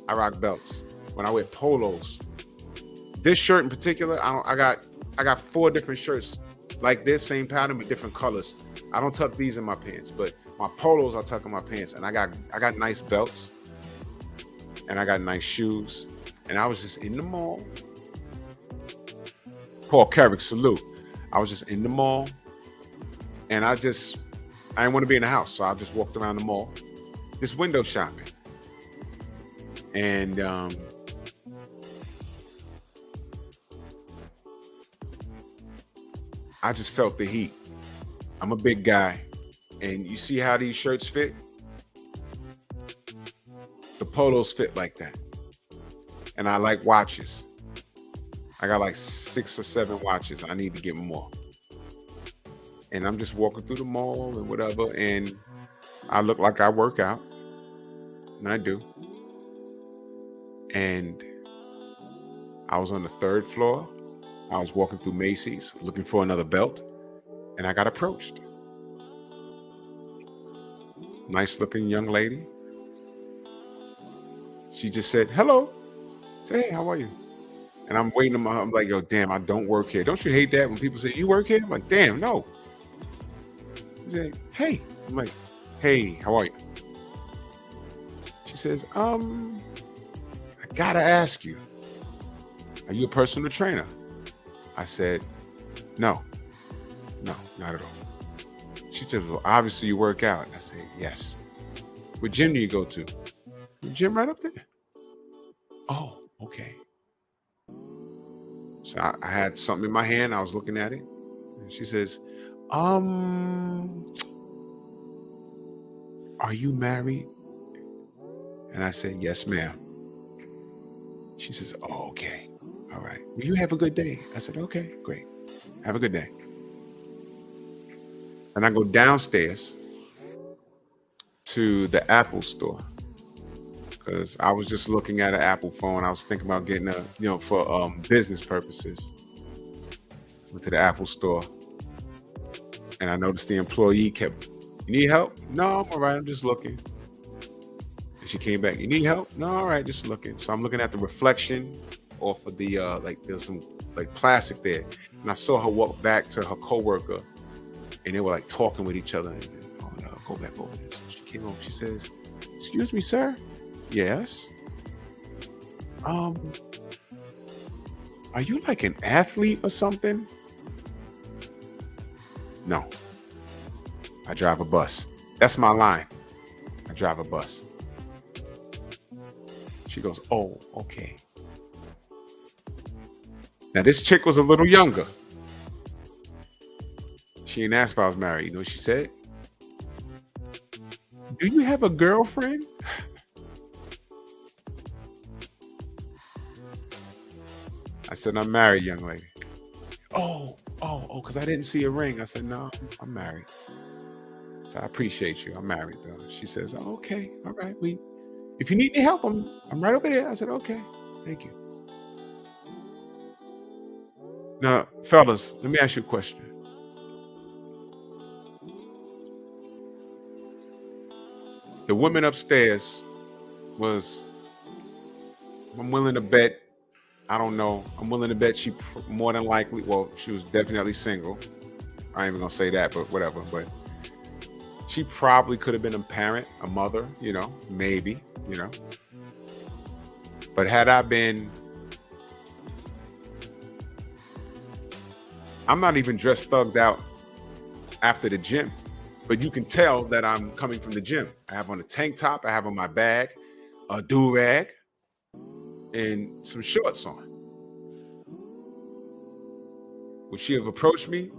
I rock belts. When I wear polos. This shirt in particular, I got 4 different shirts like this, same pattern but different colors. I don't tuck these in my pants, but my polos I tuck in my pants, and I got nice belts, and I got nice shoes, and I was just in the mall. Paul Carrick, salute. I was just in the mall, and I didn't want to be in the house, so I just walked around the mall, just window shopping, and I just felt the heat. I'm a big guy, and you see how these shirts fit? The polos fit like that. And I like watches. I got like 6 or 7 watches. I need to get more. And I'm just walking through the mall and whatever, and I look like I work out, and I do. And I was on the 3rd floor. I was walking through Macy's looking for another belt, and I got approached. Nice looking young lady. She just said, hello. I said, hey, how are you? And I'm waiting. I'm like, yo, damn, I don't work here. Don't you hate that when people say, you work here? I'm like, damn, no. She said, hey. I'm like, hey, how are you? She says, I gotta ask you, are you a personal trainer? I said, no, not at all. She said, well, obviously you work out. I said, yes. What gym do you go to? The gym right up there. Oh, okay. So I had something in my hand. I was looking at it. And she says, are you married? And I said, yes, ma'am. She says, oh, okay. All right. Well, you have a good day. I said, okay, great. Have a good day. And I go downstairs to the Apple store because I was just looking at an Apple phone. I was thinking about getting for business purposes. Went to the Apple store, and I noticed the employee kept, you need help? No, I'm all right. I'm just looking. And she came back, you need help? No, all right, just looking. So I'm looking at the reflection off of the there's some like plastic there, and I saw her walk back to her coworker, and they were like talking with each other. And, oh no, go back over there. So she came over. She says, "Excuse me, sir." Yes. Are you like an athlete or something? No. I drive a bus. That's my line. I drive a bus. She goes, oh, okay. Now, this chick was a little younger. She didn't ask if I was married. You know what she said? Do you have a girlfriend? I said, I'm married, young lady. Oh, because I didn't see a ring. I said, no, I'm married. So I appreciate you. I'm married, though. She says, oh, okay, all right. If you need any help, I'm right over there. I said, okay, thank you. Now, fellas, let me ask you a question. The woman upstairs was, I'm willing to bet, I don't know, I'm willing to bet she more than likely, well, she was definitely single. I ain't even gonna say that, but whatever. But she probably could have been a parent, a mother, maybe, But had I been, I'm not even dressed thugged out after the gym, but you can tell that I'm coming from the gym. I have on a tank top, I have on my bag, a do-rag, and some shorts on. Would she have approached me?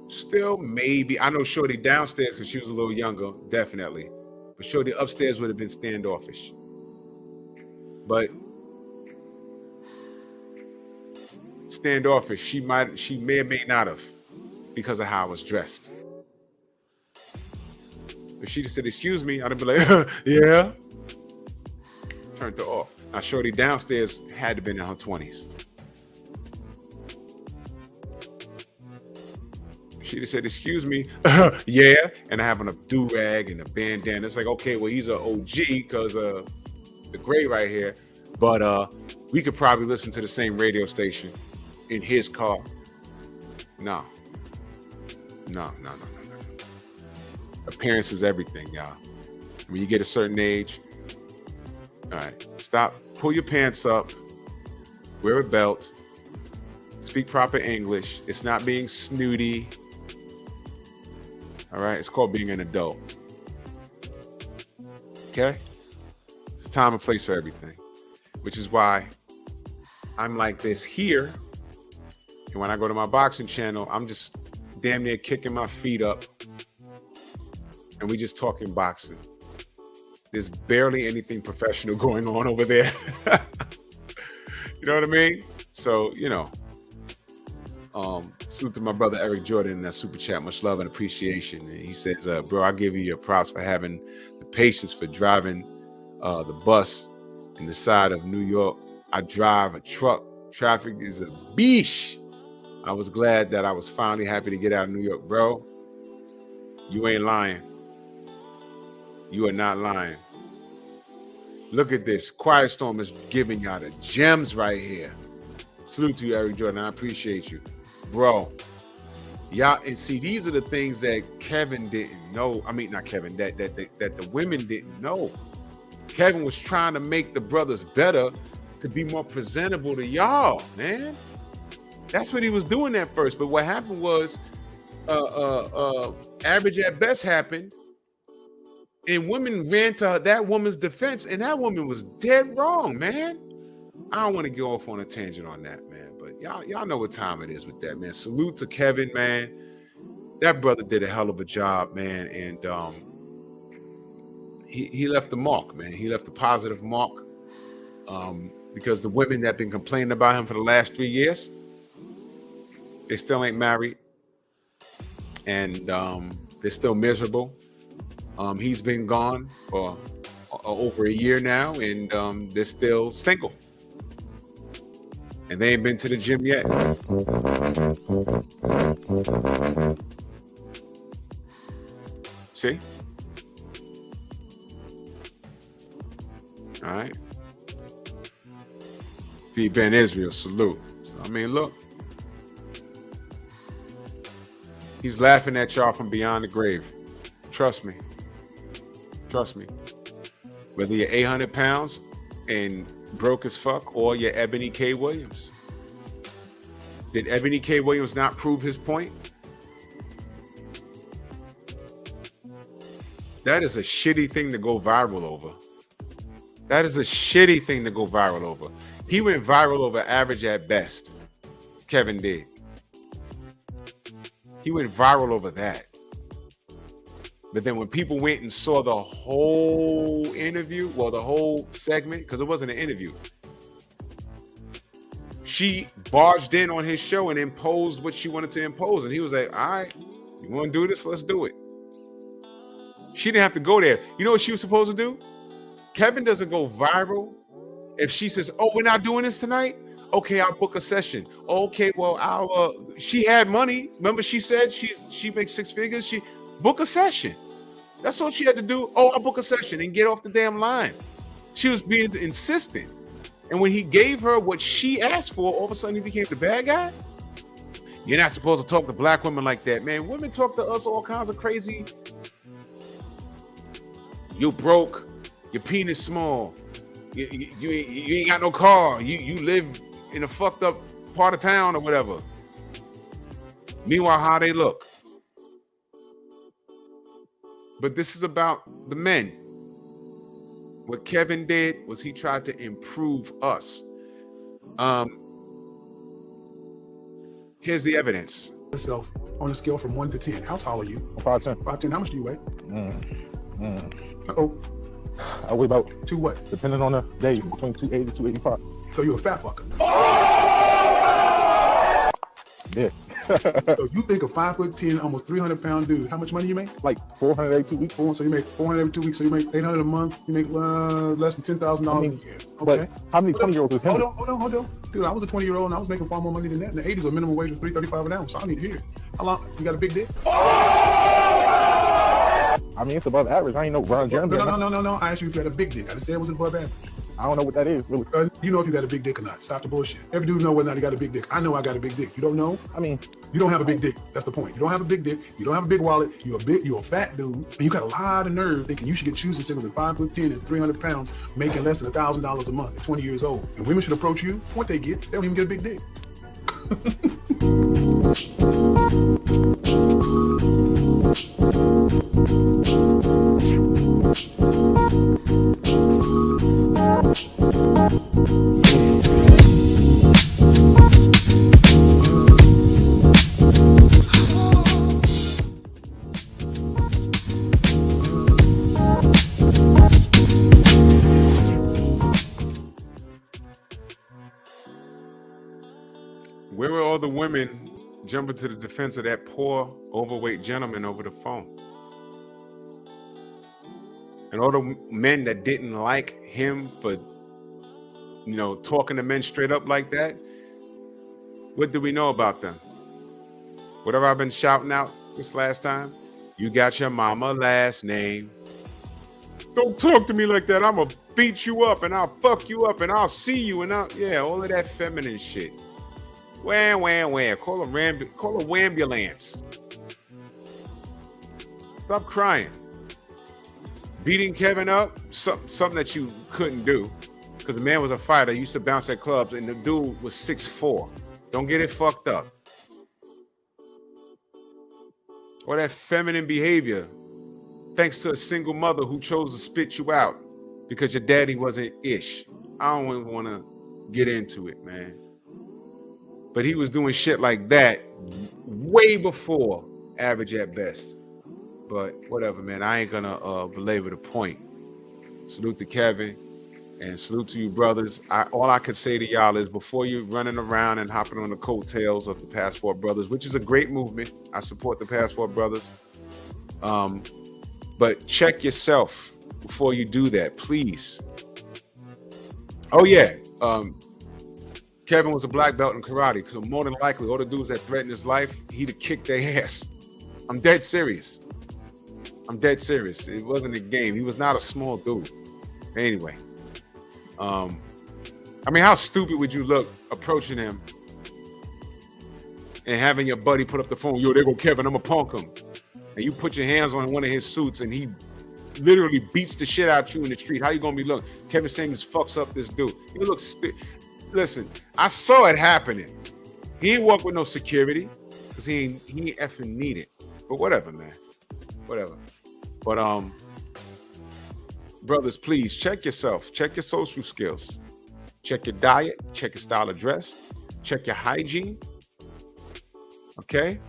Still, maybe. I know Shorty downstairs because she was a little younger, definitely. But Shorty upstairs would have been standoffish. But standoffish, she may or may not have, because of how I was dressed. If she just said, "Excuse me," I'd have been like, "Yeah." Turned her off. Now, Shorty downstairs had to been in her 20s. She just said, "Excuse me," "Yeah," and I have on a do-rag and a bandana. It's like, okay, well, he's an OG because the gray right here, but we could probably listen to the same radio station in his car. No. Appearance is everything, y'all. When you get a certain age, all right, stop, pull your pants up, wear a belt, speak proper English. It's not being snooty. All right, it's called being an adult. Okay? It's a time and place for everything, which is why I'm like this here. And when I go to my boxing channel, I'm just damn near kicking my feet up. And we just talking boxing. There's barely anything professional going on over there. You know what I mean? So, salute to my brother Eric Jordan in that super chat. Much love and appreciation. And he says, bro, I give you your props for having the patience for driving the bus in the side of New York. I drive a truck. Traffic is a beesh. I was glad that I was finally happy to get out of New York, bro. You ain't lying. You are not lying. Look at this. Quiet Storm is giving y'all the gems right here. Salute to you, Eric Jordan. I appreciate you. Bro, y'all, and see, these are the things that Kevin didn't know. I mean, not Kevin, that the women didn't know. Kevin was trying to make the brothers better to be more presentable to y'all, man. That's what he was doing at first. But what happened was Average at Best happened, and women ran to that woman's defense, and that woman was dead wrong, man. I don't want to go off on a tangent on that, man. But y'all know what time it is with that, man. Salute to Kevin, man. That brother did a hell of a job, man. And he left the mark, man. He left a positive mark. Because the women that have been complaining about him for the last 3 years, they still ain't married. And they're still miserable. He's been gone for over a year now, and they're still single. And they ain't been to the gym yet. See? All right. P.E.P. in Israel, salute. So, I mean, look. He's laughing at y'all from beyond the grave. Trust me. Trust me. Whether you're 800 pounds and broke as fuck or you're Ebony K. Williams. Did Ebony K. Williams not prove his point? That is a shitty thing to go viral over. That is a shitty thing to go viral over. He went viral over Average at Best. Kevin did. He went viral over that. But then when people went and saw the whole interview, well, the whole segment, because it wasn't an interview, she barged in on his show and imposed what she wanted to impose. And he was like, all right, you want to do this? Let's do it. She didn't have to go there. You know what she was supposed to do? Kevin doesn't go viral if she says, oh, we're not doing this tonight? Okay, I'll book a session. Okay, well, she had money. Remember she said she makes 6 figures? She book a session. That's all she had to do. Oh, I'll book a session and get off the damn line. She was being insistent. And when he gave her what she asked for, all of a sudden he became the bad guy? You're not supposed to talk to black women like that, man. Women talk to us all kinds of crazy. You broke. Your penis small. You ain't got no car. You live in a fucked up part of town or whatever. Meanwhile, how they look. But this is about the men. What Kevin did was he tried to improve us. Here's the evidence. Yourself on a scale from 1 to 10. How tall are you? 5'10". 5'10". How much do you weigh? Uh-oh. I weigh about, To what? depending on the day, between 280 to 285. So you're a fat fucker. Yeah. So you think a 5'10", almost 300-pound dude, how much money you make? Like 482 weeks. So you make 400 every 2 weeks. So you make 800 a month. You make less than $10,000 a year. Okay. But how many 20-year-olds is him? Hold on. Dude, I was a 20-year-old and I was making far more money than that. In the 80s, the minimum wage was $3.35 an hour. So I need to hear it. How long? You got a big dick? I mean, it's above average. I ain't no Ron Jeremy. No. I asked you if you had a big dick. I just said it was above average. I don't know what that is, really. You know if you got a big dick or not. Stop the bullshit. Every dude know whether or not he got a big dick. I know I got a big dick. You don't know? I mean, you don't have a big dick. That's the point. You don't have a big dick. You don't have a big wallet. You're a fat dude, and you got a lot of nerve thinking you should get choosing single than 5'10" and 300 pounds, making less than $1,000 a month at 20 years old. And women should approach you. What they get? They don't even get a big dick. Where were all the women jumping to the defense of that poor, overweight gentleman over the phone? And all the men that didn't like him for, talking to men straight up like that, what do we know about them? Whatever I've been shouting out this last time, you got your mama last name. Don't talk to me like that. I'm going to beat you up and I'll fuck you up and I'll see you and all of that feminine shit. Wham. Call a wambulance. Stop crying. Beating Kevin up, something that you couldn't do, because the man was a fighter. He used to bounce at clubs, and the dude was 6'4". Don't get it fucked up. Or that feminine behavior, thanks to a single mother who chose to spit you out because your daddy wasn't ish. I don't even want to get into it, man. But he was doing shit like that way before Average at Best. But whatever, man. I ain't gonna belabor the point. Salute to Kevin and salute to you, brothers. All I could say to y'all is, before you running around and hopping on the coattails of the Passport Brothers, which is a great movement. I support the Passport Brothers. But check yourself before you do that, please. Oh yeah. Kevin was a black belt in karate, so more than likely, all the dudes that threatened his life, he'd have kicked their ass. I'm dead serious. It wasn't a game. He was not a small dude. Anyway, how stupid would you look approaching him and having your buddy put up the phone? Yo, there go Kevin, I'm gonna punk him. And you put your hands on one of his suits and he literally beats the shit out you in the street. How you gonna be looking? Kevin Samuels fucks up this dude. He looks Listen, I saw it happening. He ain't walk with no security because he ain't effing need it. But whatever, man. Whatever. But brothers, please check yourself. Check your social skills. Check your diet. Check your style of dress. Check your hygiene. Okay?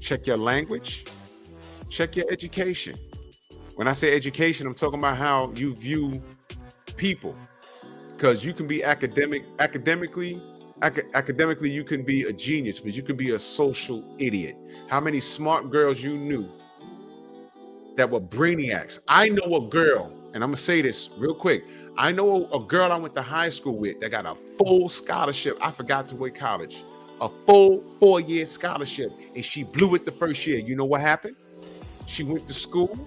Check your language. Check your education. When I say education, I'm talking about how you view people. Because you can be academically you can be a genius, but you can be a social idiot. How many smart girls you knew that were brainiacs? I know a girl, and I'm gonna say this real quick. I know a girl I went to high school with that got a full scholarship. I forgot to what college. A full 4-year scholarship, and she blew it the first year. You know what happened? She went to school,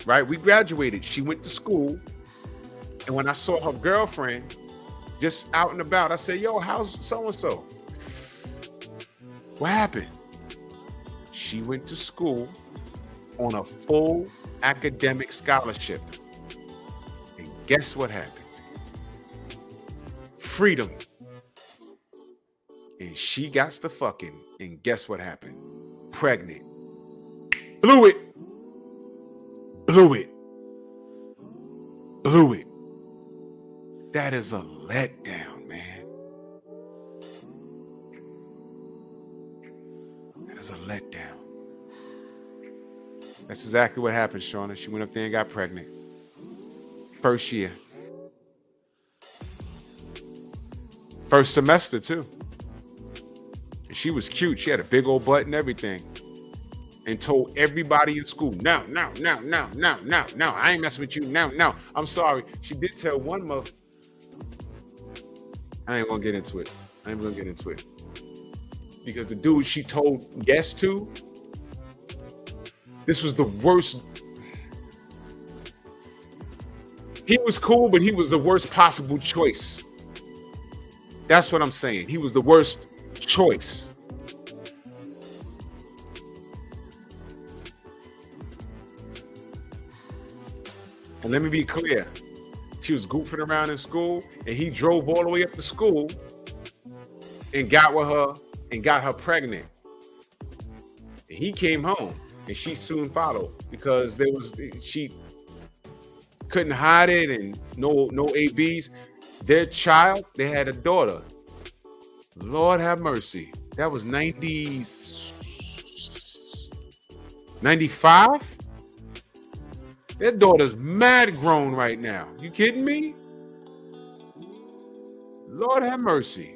right? We graduated. She went to school. And when I saw her girlfriend just out and about, I said, yo, how's so-and-so? What happened? She went to school on a full academic scholarship. And guess what happened? Freedom. And she got to fucking, and guess what happened? Pregnant. Blew it. That is a letdown, man. was a letdown. That's exactly what happened, Shauna. She went up there and got pregnant. First year. First semester, too. And she was cute. She had a big old butt and everything. And told everybody in school, no, I ain't messing with you, no. I'm sorry. She did tell one mother. I ain't gonna get into it. Because the dude she told yes to, this was the worst. He was cool, but he was the worst possible choice. That's what I'm saying. He was the worst choice. And let me be clear. She was goofing around in school, and he drove all the way up to school and got with her and got her pregnant. And he came home, and she soon followed because she couldn't hide it, and no ABs. Their child, they had a daughter. Lord have mercy. That was 95? Their daughter's mad grown right now. You kidding me? Lord have mercy.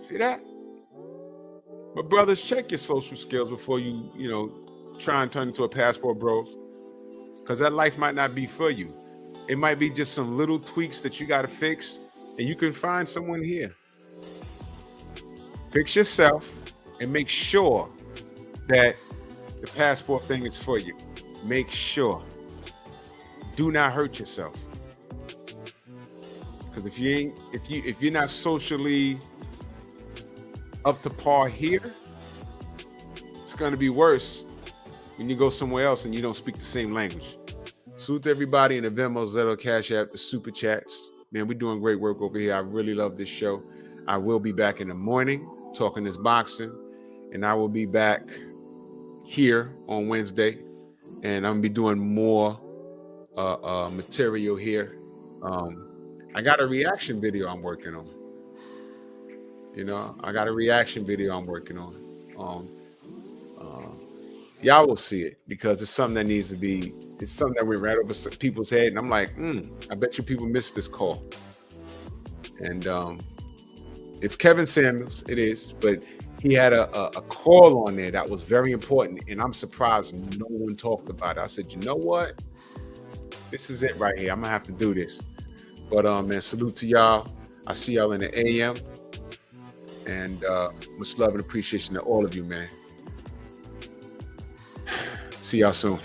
See that? But brothers, check your social skills before you try and turn into a passport bro. Because that life might not be for you. It might be just some little tweaks that you got to fix. And you can find someone here. Fix yourself and make sure that the passport thing is for you. Make sure. Do not hurt yourself. Because if you're not socially up to par here, it's going to be worse when you go somewhere else and you don't speak the same language. Salute to everybody in the Venmo, Zelle, Cash App, the Super Chats. Man, we're doing great work over here. I really love this show. I will be back in the morning talking this boxing, and I will be back here on Wednesday, and I'm gonna be doing more material here. I got a reaction video I'm working on. Y'all will see it because it's something that needs to be. It's something that went right over people's head, and I'm like, I bet you people missed this call. And it's Kevin Samuels. It is, but he had a call on there that was very important, and I'm surprised no one talked about it. I said, you know what? This is it right here. I'm gonna have to do this. But man, salute to y'all. I see y'all in the AM, and much love and appreciation to all of you, man. See y'all soon.